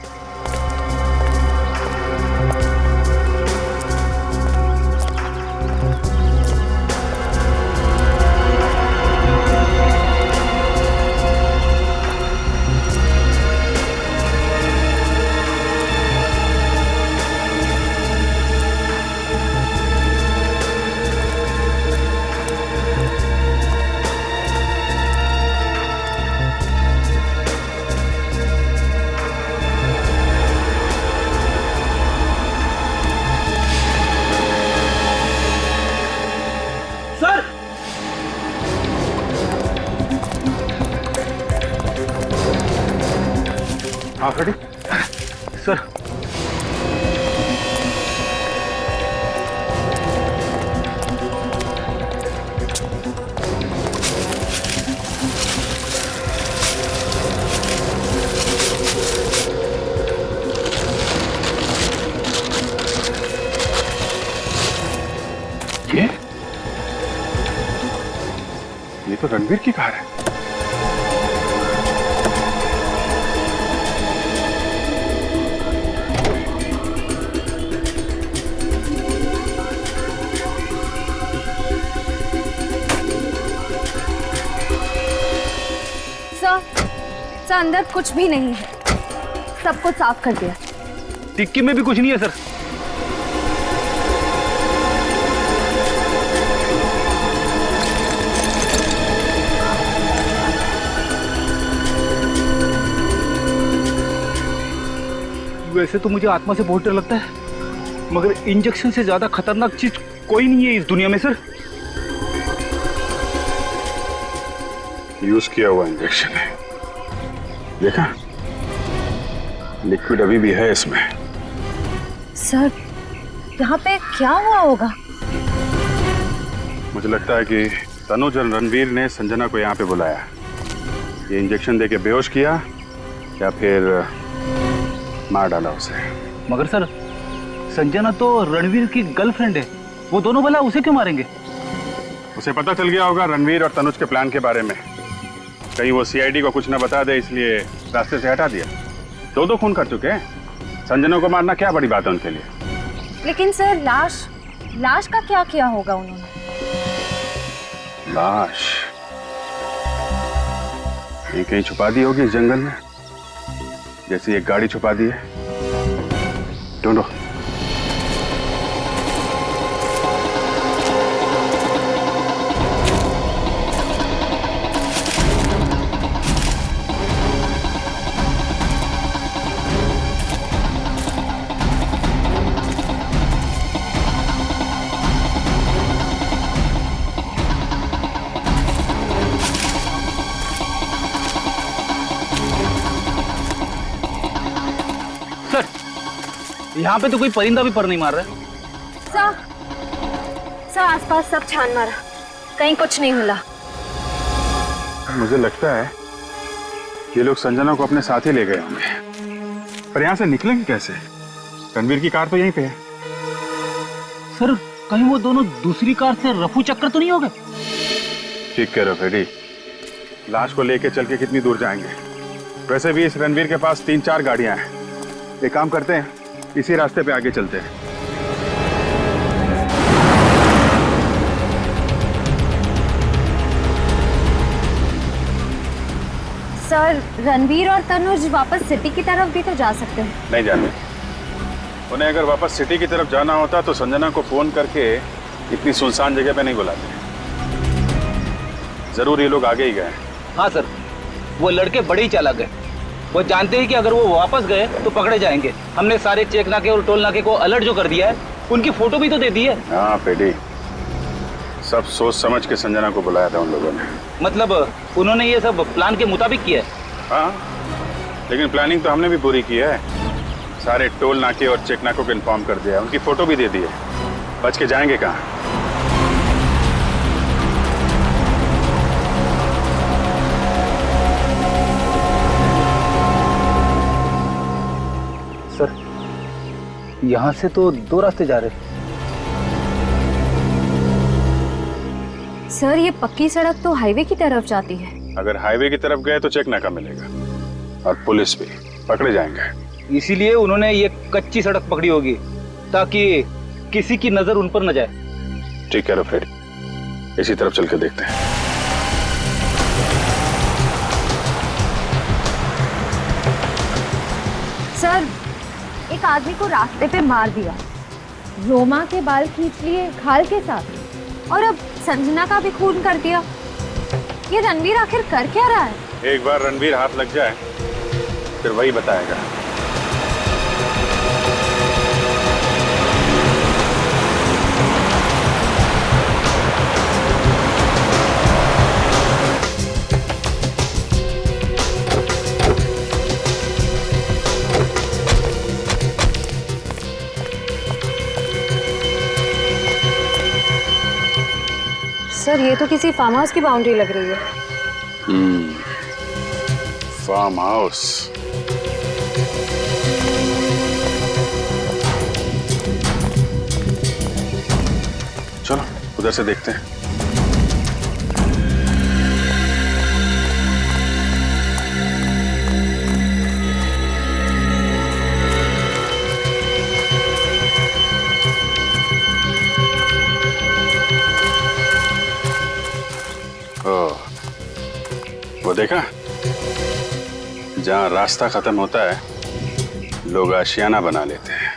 हाँ खड़ी सर। ये तो रणवीर की कार है। सर अंदर कुछ भी नहीं है, सब कुछ साफ कर दिया। टिक्की में भी कुछ नहीं है सर। वैसे तो मुझे आत्मा से बहुत डर लगता है, मगर इंजेक्शन से ज्यादा खतरनाक चीज कोई नहीं है इस दुनिया में सर। यूज किया हुआ इंजेक्शन है, देखा? लिक्विड अभी भी है इसमें। सर यहाँ पे क्या हुआ होगा? मुझे लगता है कि तनुज और रणवीर ने संजना को यहाँ पे बुलाया, ये इंजेक्शन देके बेहोश किया या फिर मार डाला उसे। मगर सर संजना तो रणवीर की गर्लफ्रेंड है, वो दोनों भला उसे क्यों मारेंगे? उसे पता चल गया होगा रणवीर और तनुज के प्लान के बारे में, कहीं वो सीआईडी को कुछ न बता दे इसलिए रास्ते से हटा दिया। 2 खून कर चुके हैं, संजना को मारना क्या बड़ी बात है उनके लिए। लेकिन सर लाश का क्या किया होगा उन्होंने? लाश ये कहीं छुपा दी होगी इस जंगल में, जैसे एक गाड़ी छुपा दी है। ढूंढो। यहाँ पे तो कोई परिंदा भी पर नहीं मार रहा। सर आसपास सब छान मारा, कहीं कुछ नहीं मिला। मुझे लगता है ये लोग संजना को अपने साथ ही ले गए होंगे, पर यहाँ से निकलेंगे कैसे? रणवीर की कार तो यहीं पे है। सर कहीं वो दोनों दूसरी कार से रफू चक्कर तो नहीं हो गए? ठीक कह रहे हो फेडी, लाश को लेके चल के कितनी दूर जाएंगे? वैसे भी इस रणवीर के पास 3-4 गाड़ियां हैं। एक काम करते हैं, इसी रास्ते पे आगे चलते हैं। सर रणवीर और तनुज वापस सिटी की तरफ भी तो जा सकते हैं। नहीं जाने, उन्हें अगर वापस सिटी की तरफ जाना होता तो संजना को फोन करके इतनी सुनसान जगह पे नहीं बुलाते। जरूर ये लोग आगे ही गए। हाँ सर, वो लड़के बड़े ही चालाक हैं। वो जानते हैं कि अगर वो वापस गए तो पकड़े जाएंगे। हमने सारे चेक नाके और टोल नाके को अलर्ट जो कर दिया है, उनकी फोटो भी तो दे दी है। हाँ पेडी, सब सोच समझ के संजना को बुलाया था उन लोगों ने। मतलब उन्होंने ये सब प्लान के मुताबिक किया है? हाँ, लेकिन प्लानिंग तो हमने भी पूरी की है। सारे टोल नाके और चेक नाकों को इन्फॉर्म कर दिया, उनकी फोटो भी दे दी है। बच के जाएंगे कहाँ? सर यहाँ से तो 2 रास्ते जा रहे हैं। सर ये पक्की सड़क तो हाईवे की तरफ जाती है। अगर हाईवे की तरफ गए तो चेक नाका मिलेगा और पुलिस भी, पकड़े जाएंगे। इसीलिए उन्होंने ये कच्ची सड़क पकड़ी होगी ताकि किसी की नजर उन पर न जाए। ठीक है, फिर इसी तरफ चल के देखते हैं। सर एक आदमी को रास्ते पे मार दिया, रोमा के बाल खींच लिए खाल के साथ, और अब संजना का भी खून कर दिया। ये रणवीर आखिर कर क्या रहा है? एक बार रणवीर हाथ लग जाए फिर वही बताएगा। सर ये तो किसी फार्म हाउस की बाउंड्री लग रही है। Farm house. चलो उधर से देखते हैं। वो देखा, जहाँ रास्ता खत्म होता है लोग आशियाना बना लेते हैं।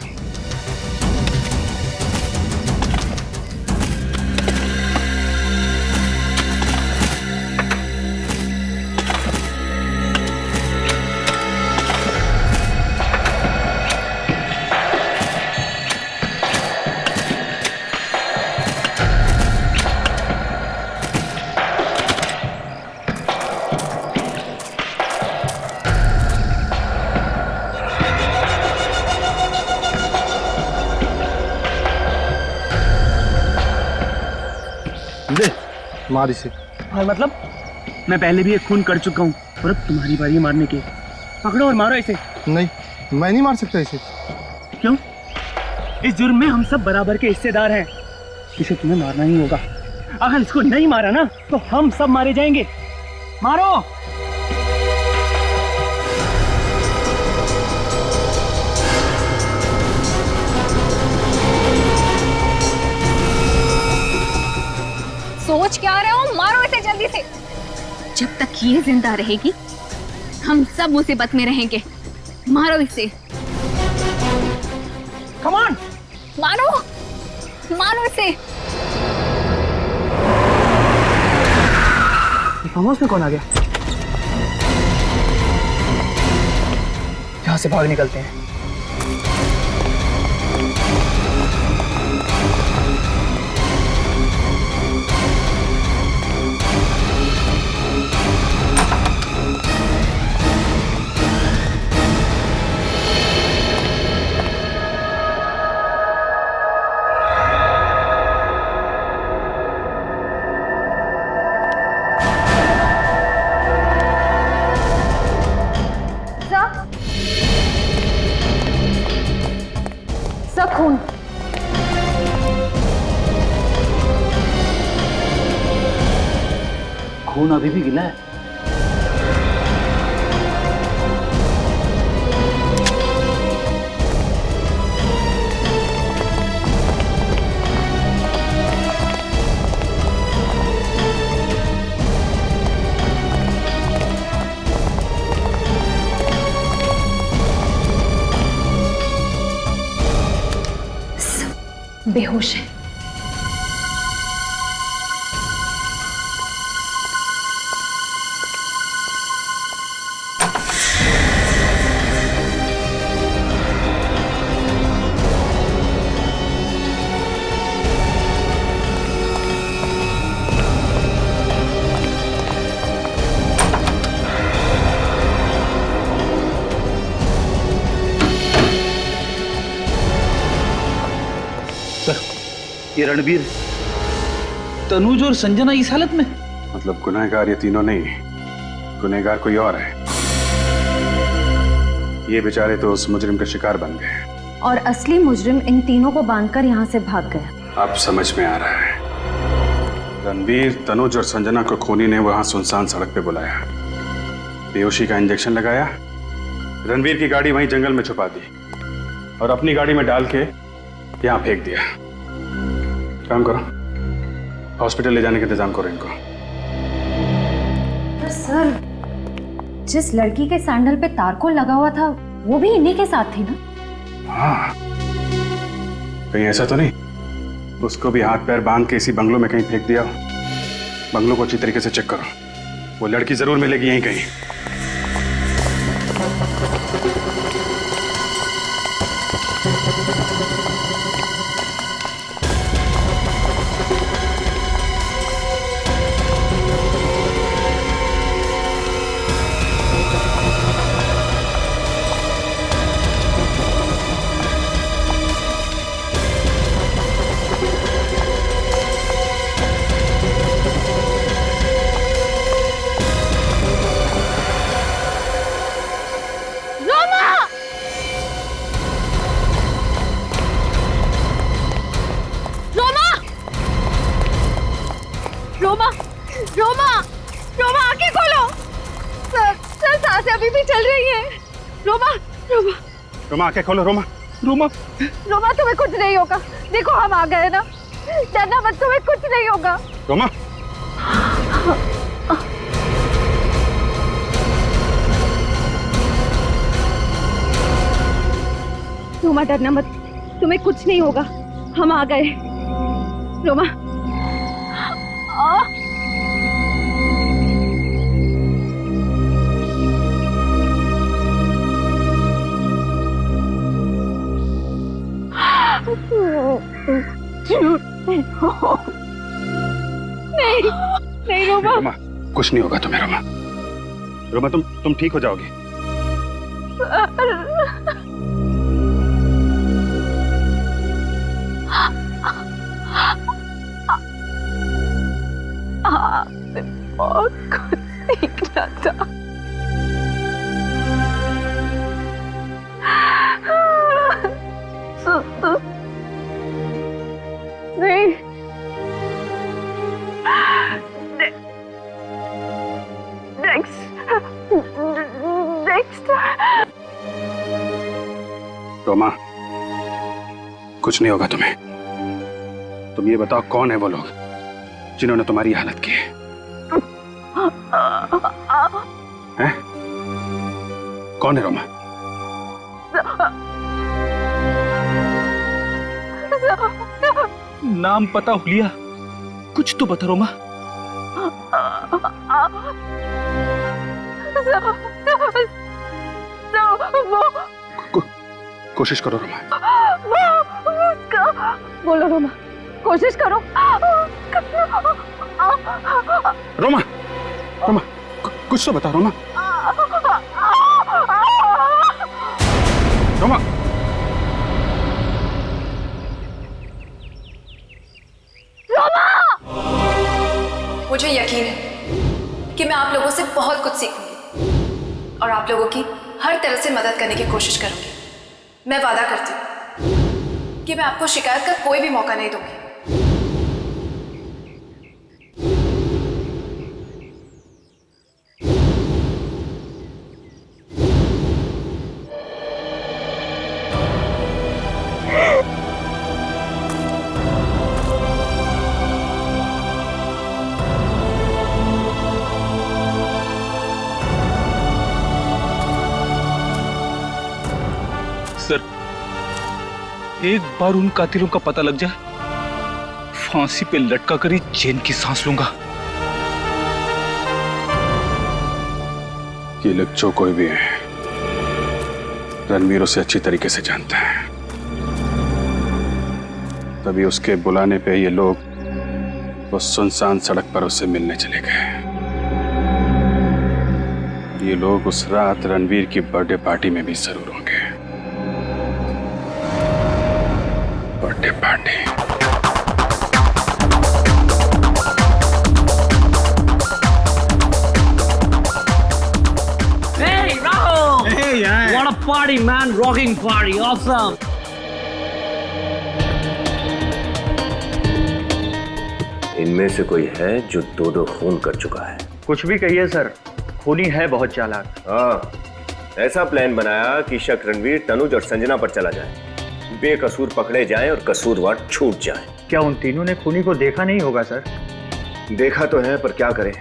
मार इसे। और मतलब मैं पहले भी एक खून कर चुका हूँ और अब तुम्हारी बारी मारने की। पकड़ो और मारो इसे। नहीं, मैं नहीं मार सकता इसे। क्यों? इस जुर्म में हम सब बराबर के हिस्सेदार हैं। इसे तुम्हें मारना ही होगा। अगर इसको नहीं मारा ना तो हम सब मारे जाएंगे। मारो। सोच क्या रहे हो? मारो इसे जल्दी से। जब तक ये जिंदा रहेगी हम सब मुसीबत में रहेंगे। मारो इसे। कम ऑन, मारो, मारो इसे। फार्म हाउस में कौन आ गया? यहाँ से भाग निकलते हैं। सर खून। खून अभी भी गिला है। बेहोश है। ये रणवीर, तनुज और संजना इस हालत में? मतलब गुनहगार ये तीनों नहीं, गुनहगार कोई और है। ये बेचारे तो उस मुजरिम का शिकार बन गए और असली मुजरिम इन तीनों को बांधकर यहाँ से भाग गया। अब समझ में आ रहा है। रणवीर, तनुज और संजना को खूनी ने वहां सुनसान सड़क पे बुलाया, बेहोशी का इंजेक्शन लगाया, रणवीर की गाड़ी वहीं जंगल में छुपा दी और अपनी गाड़ी में डाल के यहाँ फेंक दिया। काम करो, हॉस्पिटल ले जाने का इंतजाम करो इनको। पर सर, जिस लड़की के सैंडल पे तारकोल लगा हुआ था वो भी इन्हीं के साथ थी ना? हाँ, कहीं ऐसा तो नहीं उसको भी हाथ पैर बांध के इसी बंगलों में कहीं फेंक दिया? बंगलों को अच्छी तरीके से चेक करो, वो लड़की जरूर मिलेगी यहीं कहीं। रोमा आंखें खोलो। रोमा, रोमा, रोमा तुम्हें कुछ नहीं होगा। देखो हम आ गए ना, डरना मत, तुम्हें कुछ नहीं होगा। रोमा, रोमा डरना मत, तुम्हें कुछ नहीं होगा, हम आ गए। रोमा, नहीं नहीं रोमा, रोमा कुछ नहीं होगा तुम्हें। रोमा, रोमा तुम ठीक हो जाओगी। बहुत कुछ सीखना था। नहीं, रोमा कुछ नहीं होगा तुम्हें। तुम ये बताओ कौन है वो लोग जिन्होंने तुम्हारी हालत की है? हैं? कौन है रोमा? नाम पता हुलिया, कुछ तो बता रोमा। कोशिश करो रोमा। बोलो रोमा, कोशिश करो। रोमा, रोमा कुछ तो बता रोमा। रोमा, मुझे यकीन है कि मैं आप लोगों से बहुत कुछ सीखूंगी और आप लोगों की हर तरह से मदद करने की कोशिश करूंगी। मैं वादा करती हूँ कि मैं आपको शिकायत का कोई भी मौका नहीं दूंगी। सर, एक बार उन कातिलों का पता लग जाए, फांसी पे लटका कर ही चैन की सांस लूंगा। ये लोग जो कोई भी है, रणवीर उसे अच्छी तरीके से जानता है, तभी उसके बुलाने पे ये लोग उस सुनसान सड़क पर उससे मिलने चले गए। ये लोग उस रात रणवीर की बर्थडे पार्टी में भी जरूर होंगे। Birthday party. Hey, Rahul! Hey, yeah. What a party, man! Rocking party, awesome! इनमें से कोई है जो दो खून कर चुका है? कुछ भी कहिए सर, खूनी है बहुत चालाक। हाँ, ऐसा प्लान बनाया कि शक रणवीर, तनुज और संजना पर चला जाए, बेकसूर पकड़े जाएं और कसूरवार छूट जाएं। क्या उन तीनों ने खूनी को देखा नहीं होगा सर? देखा तो है, पर क्या करें,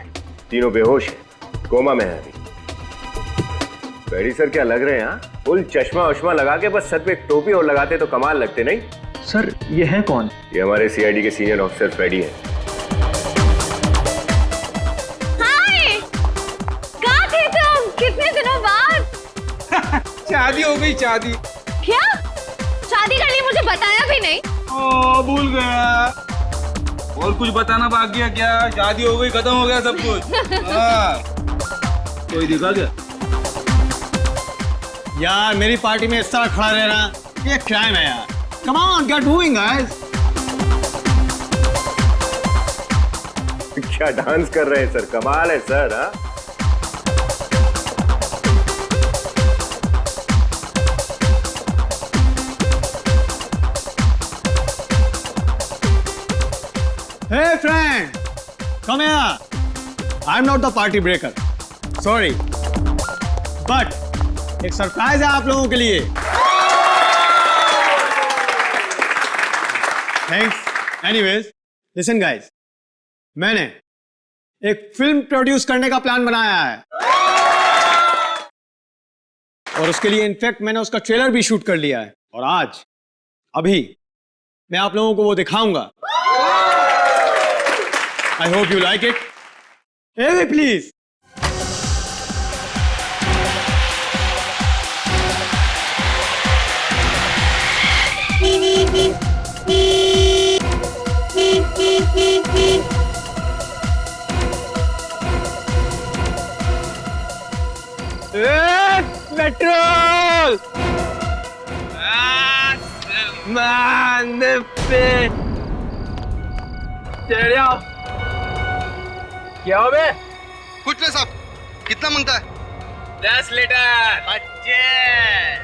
तीनों बेहोश हैं, कोमा में है अभी। पेडी सर क्या लग रहे हैं? फुल चश्मा वश्मा लगा के बस सर पे एक टोपी और लगाते तो कमाल लगते नहीं? सर ये है कौन? ये हमारे सीआईडी के सीनियर ऑफिसर फ्रेडी हैं। हाय, कहाँ थे तुम? कितने दिनों बाद? शादी हो गई, शादी। क्या? शादी कर ली, मुझे बताया भी नहीं। ओ, भूल गया। और कुछ बताना बाकी है क्या? शादी हो गई, खत्म हो गया सब कुछ। हाँ। कोई दिखा क्या? यार मेरी पार्टी में इस तरह खड़ा रहना ये क्राइम है यार। Come on, get moving guys. क्या डांस कर रहे हैं सर, कमाल है सर। हाँ, Hey friend, come here. I'm not the party breaker. Sorry, but एक सरप्राइज है आप लोगों के लिए। Thanks. Anyways, listen guys, मैंने एक फिल्म प्रोड्यूस करने का प्लान बनाया है और उसके लिए इनफैक्ट मैंने उसका ट्रेलर भी शूट कर लिया है और आज अभी मैं आप लोगों को वो दिखाऊंगा। I hope you like it. Hey, please. Petrol! चढ़ जाओ। क्या हो बे? कुछ नहीं साहब, कितना मांगता है? 10 लीटर।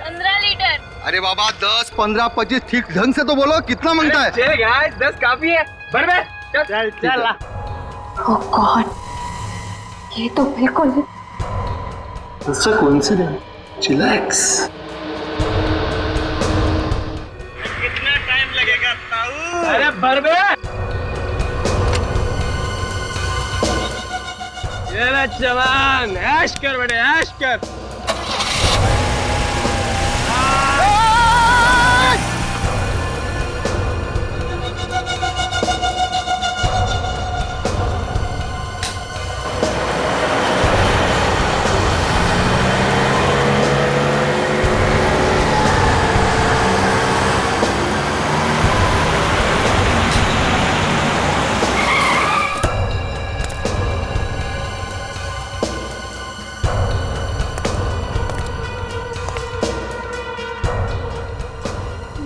15 लीटर। अरे बाबा 10, 15, 25 ठीक ढंग से तो बोलो, कितना मांगता है? चल गाइस, 10 काफी है। भर बे। चल चल ला। Oh God, ये तो बिल्कुल It's a coincidence. Chillax. कितना टाइम लगेगा ताऊ? अरे भर बे। ये ले जवान, ऐश कर बेटे, ऐश कर।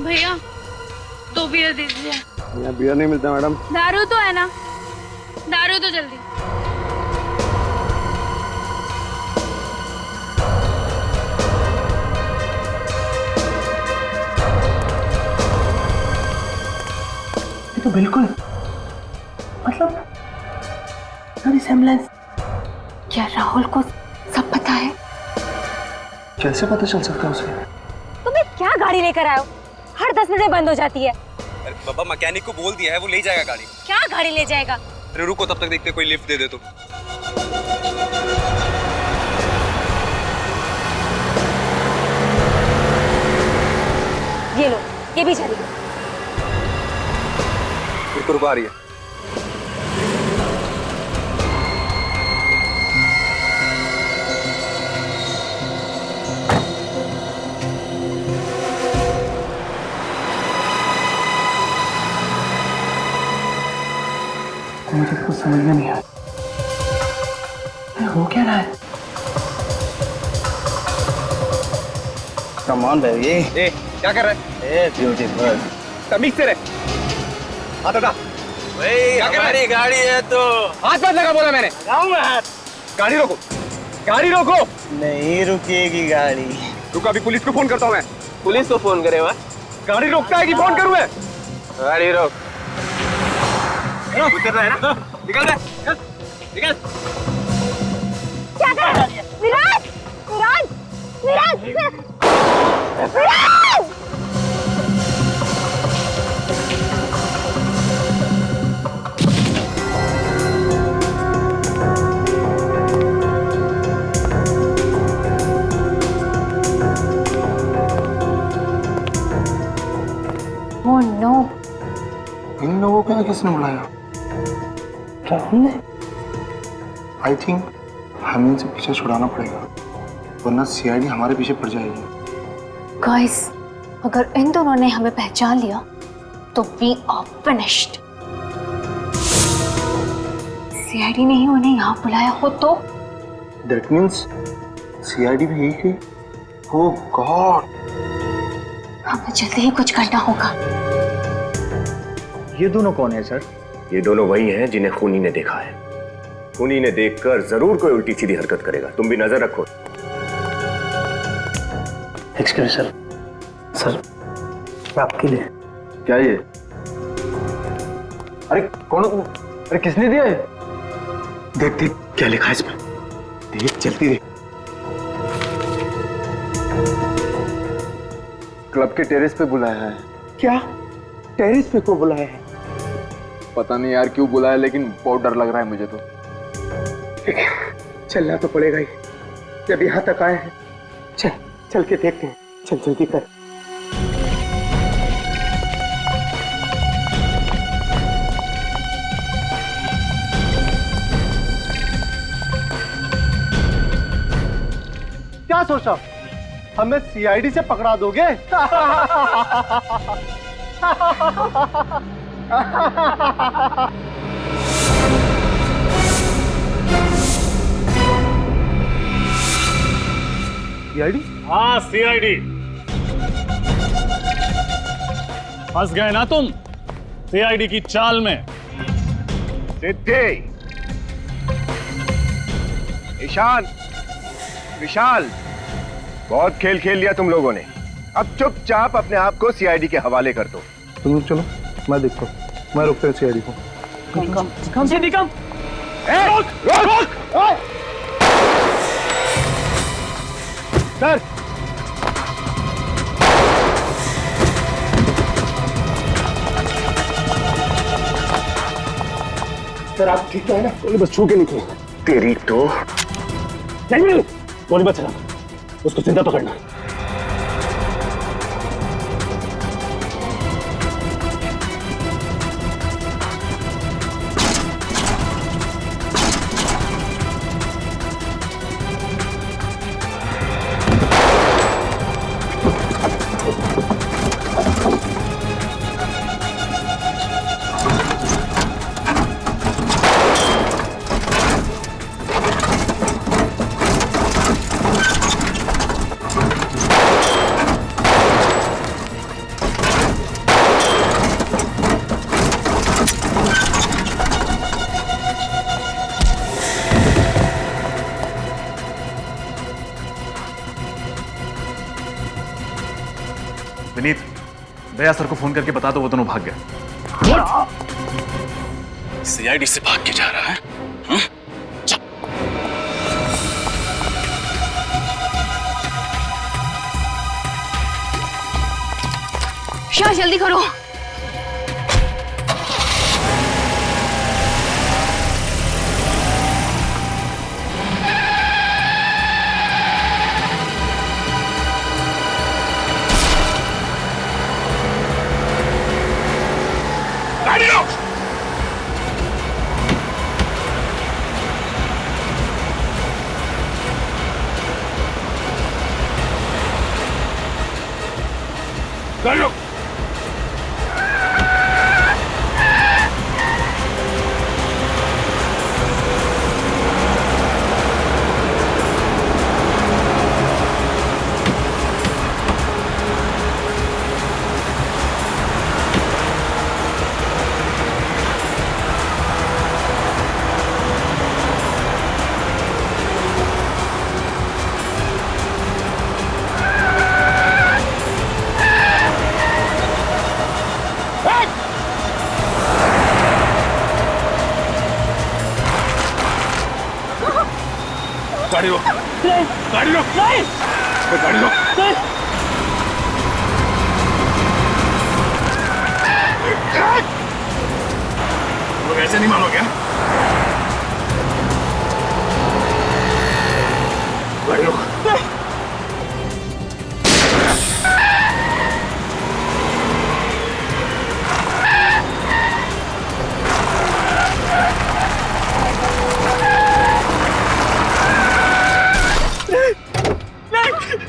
भैया 2 बियर दीजिए। यहाँ बियर नहीं मिलता मैडम। दारू तो है ना? दारू तो जल्दी। बिल्कुल, मतलब रिसेम्बलेंस। क्या राहुल को सब पता है? कैसे पता चल सकता है उसे? तुम्हें क्या गाड़ी लेकर आए हो? हर 10 मिनट में बंद हो जाती है। अरे बाबा मैकेनिक को बोल दिया है, वो ले जाएगा गाड़ी। क्या गाड़ी ले जाएगा? अरे रुको, तब तक देखते कोई लिफ्ट दे दे तो। ये लो, ये भी चलिए। रुको, आ रही है। मुझे कुछ समझ में नहीं आया, हो क्या रहा है? Come on baby. ए, क्या कर रहा है? ए ब्यूटीफुल, तमीज से रहे। हाथ हटा। हमारी गाड़ी है तो हाथ मत लगा, बोला मैंने। लगाऊंगा हाथ। गाड़ी रोको, गाड़ी रोको। नहीं रुकेगी गाड़ी। रुको, अभी पुलिस को फोन करता हूँ मैं। पुलिस को फोन करे वह? गाड़ी रोकता है कि फोन करूँ मैं? गाड़ी रोक। उतर रहा है ना? निकल रहा है, निकल। क्या कर रहा है? विराज! विराज! विराज! विराज! Oh no! इन लोगों को किसने बुलाया? राहुल ने? आई थिंक हमें इनसे पीछे छुड़ाना पड़ेगा, वरना सीआईडी हमारे पीछे पड़ जाएगी। गाइस, अगर इन दोनों ने हमें पहचान लिया तो वी आर फिनिश्ड। सीआईडी ने ही उन्हें यहाँ बुलाया हो तो? दैट मीन्स सीआईडी भी यही है। ओह गॉड! हमें जल्दी ही कुछ करना होगा। ये दोनों कौन है सर? ये दोनों वही हैं जिन्हें खूनी ने देखा है। खूनी ने देखकर जरूर कोई उल्टी सीधी हरकत करेगा, तुम भी नजर रखो। एक्सक्यूज सर, सर आपके लिए। क्या ये? अरे कौन? अरे किसने दिया है? देख देख क्या लिखा है इसमें, देख जल्दी देख। क्लब के टेरेस पे बुलाया है। क्या? टेरेस पे को बुलाया है? पता नहीं यार क्यों बुलाया, लेकिन बहुत डर लग रहा है मुझे तो। चलना तो पड़ेगा ही, जब यहाँ तक आए हैं। चल चल के देखते हैं, चल जल्दी कर। क्या सोचा, हमें सीआईडी से पकड़ा दोगे? सीआईडी? हाँ सीआईडी। फंस गए ना तुम सीआईडी की चाल में। सिद्धि, ईशान, विशाल, बहुत खेल खेल लिया तुम लोगों ने। अब चुपचाप अपने आप को सीआईडी के हवाले कर दो। तुम लोग चलो, मैं देखता हूँ, मैं रुकता हूँ सीआईडी को। कम से कम। रोक! सर, सर आप ठीक तो है ना? बोले बस छू के निकलो। तेरी तो नहीं, गोली मत चला, उसको जिंदा पकड़ना। विनीत, दया सर को फोन करके बता दो, वो दोनों भाग गए। सीआईडी से भाग के जा रहा है? शाह जल्दी करो। गाड़ी लो। गाड़ी लो। गाड़ी लो। गाड़ी लो। गाड़ी लो। लोग ऐसे नहीं मानोगे? गाड़ी लो।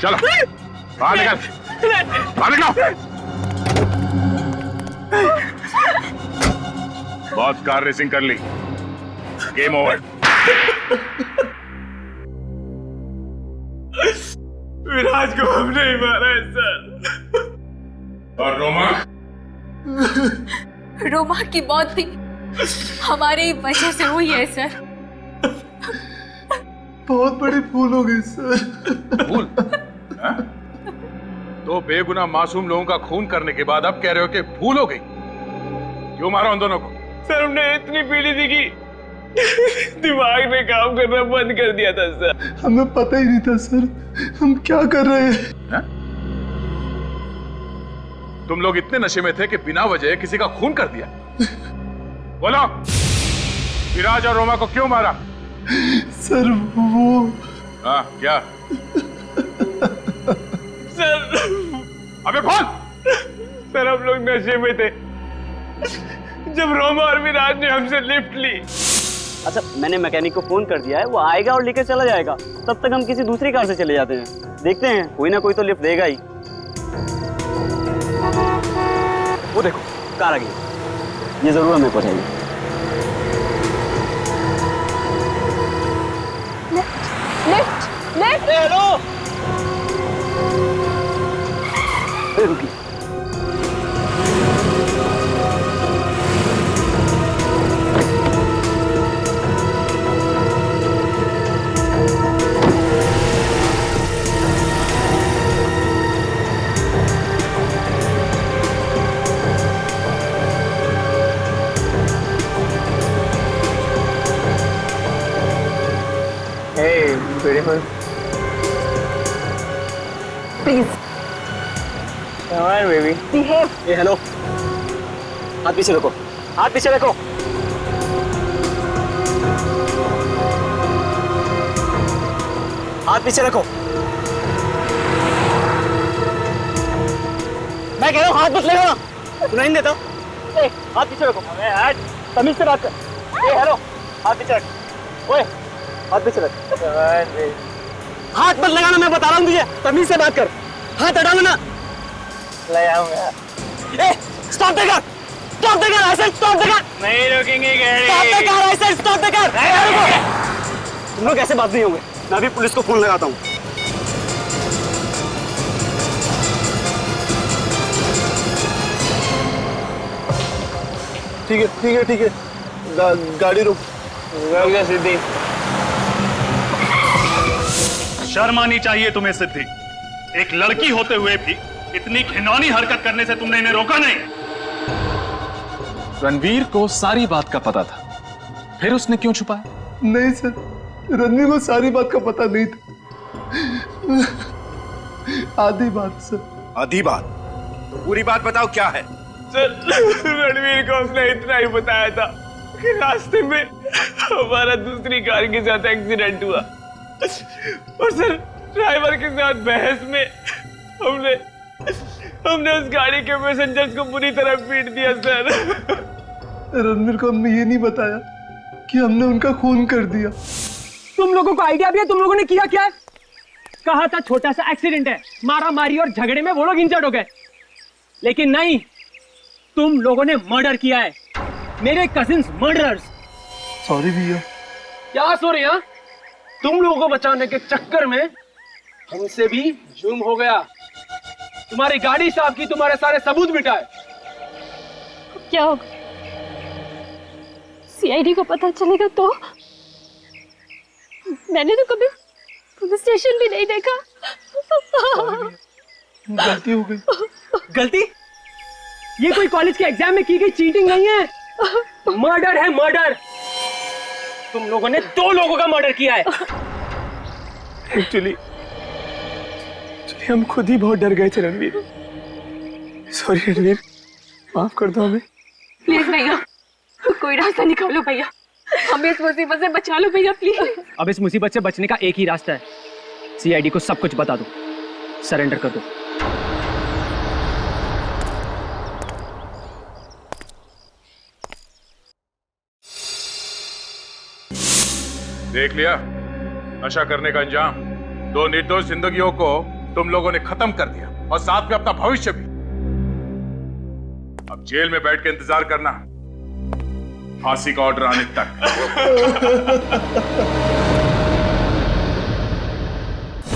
चलो बाहर निकल। बाहर निकलो। बहुत कार रेसिंग कर ली, गेम ओवर। विराज को हमने ही मारा है सर। और रोमा? रोमा की मौत भी हमारे ही वजह से हुई है सर। बहुत बड़ी भूल हो गई सर। भूल? हाँ? दो बेगुनाह मासूम लोगों का खून करने के बाद अब कह रहे हो कि भूल हो गई? क्यों मारा उन दोनों को? सर हमने इतनी पीड़ी थी कि दिमाग ने काम करना बंद कर दिया था सर। हमें पता ही नहीं था सर हम क्या कर रहे हैं। तुम लोग इतने नशे में थे कि बिना वजह किसी का खून कर दिया। बोलो, विराज और रोमा को क्यों मारा? सर वो हाँ क्या? सर अबे बोल। सर हम लोग नशे में थे जब रोमा और विराज ने हमसे लिफ्ट ली। अच्छा, मैंने मैकेनिक को फोन कर दिया है, वो आएगा और लेकर चला जाएगा। तब तक हम किसी दूसरी कार से चले जाते हैं। देखते हैं, कोई ना कोई तो लिफ्ट देगा ही। वो देखो कार आ गई, ये जरूर हमें पहुंचाएगी। Lift lift. हेलो, रुकी। Hey, beautiful. Please. Come on, baby. Behave. Hey, hello. हाथ पीछे रखो, हाथ पीछे रखो। हाथ पीछे रखो। मैं कह रहा हूँ हाथ मत लगाना, सुनाई नहीं देता। ए, हाथ पीछे रखो। अबे यार, तमीज से बात कर। ए, हेलो, हाथ पीछे रख। ओए, हाथ पीछे रख। हाथ मत लगाना, मैं बता रहा हूँ तुझे, तमीज से बात कर। हाथ हटा लेना। लगाऊंगा। ए, stop the car. Stop the car, I said stop the car। नहीं रुकेंगे गाड़ी। Stop the car, I said stop the car। तुम लोग ऐसे बात नहीं होंगे, मैं अभी पुलिस को फोन लगाता हूँ। ठीक है ठीक है ठीक है, गाड़ी रुक। सिद्धि, शर्म आनी चाहिए तुम्हें सिद्धि। एक लड़की होते हुए भी इतनी घिनौनी हरकत करने से तुमने इन्हें रोका नहीं। रणवीर को सारी बात का पता था, फिर उसने क्यों छुपाया? नहीं सर, रणवीर को सारी बात का पता नहीं था। आधी बात सर। आधी बात? तो पूरी बात बताओ, क्या है? सर, रणवीर को हमने इतना ही बताया था कि रास्ते में हमारा दूसरी कार के साथ एक्सीडेंट हुआ और सर ड्राइवर के साथ बहस में हमने उस गाड़ी के पैसेंजर्स को बुरी तरह पीट दिया सर। रणवीर को हमने ये नहीं बताया कि हमने उनका खून कर दिया। तुम लोगों को आइडिया भी है तुम लोगों ने किया क्या? कहा था छोटा सा एक्सीडेंट है, मारा मारी और झगड़े में वो लोग इंजर्ड हो गए, लेकिन नहीं, तुम लोगों ने मर्डर किया है, मेरे कजिन्स मर्डरर्स। सॉरी भैया। क्या सॉरी? हाँ, तुम लोगों को बचाने के चक्कर में हमसे भी जुर्म हो गया। तुम्हारी गाड़ी साफ की, तुम्हारे सारे सबूत मिटाए। क्या होगा? सीआईडी को पता चलेगा तो? मैंने तो कभी पुलिस स्टेशन भी नहीं देखा। गलती हो गई। गलती? ये कोई कॉलेज के एग्जाम में की गई चीटिंग नहीं है, मर्डर है मर्डर। तुम लोगों ने 2 लोगों का मर्डर किया है। एक्चुअली हम खुद ही बहुत डर गए थे रणवीर। सॉरी रणवीर, माफ कर दो हमें। प्लीज भैया, कोई रास्ता निकालो भैया, हमें इस मुसीबत से बचा लो भैया प्लीज। अब इस मुसीबत से बचने का एक ही रास्ता है, सीआईडी को सब कुछ बता दो, सरेंडर कर दो। देख लिया नशा करने का अंजाम। 2 निर्दोष जिंदगियों को तुम लोगों ने खत्म कर दिया और साथ में अपना भविष्य भी। अब जेल में बैठ के इंतजार करना फांसी का ऑर्डर आने तक।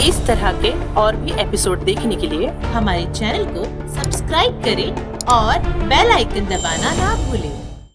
इस तरह के और भी एपिसोड देखने के लिए हमारे चैनल को सब्सक्राइब करें और बेल आइकन दबाना ना भूलें।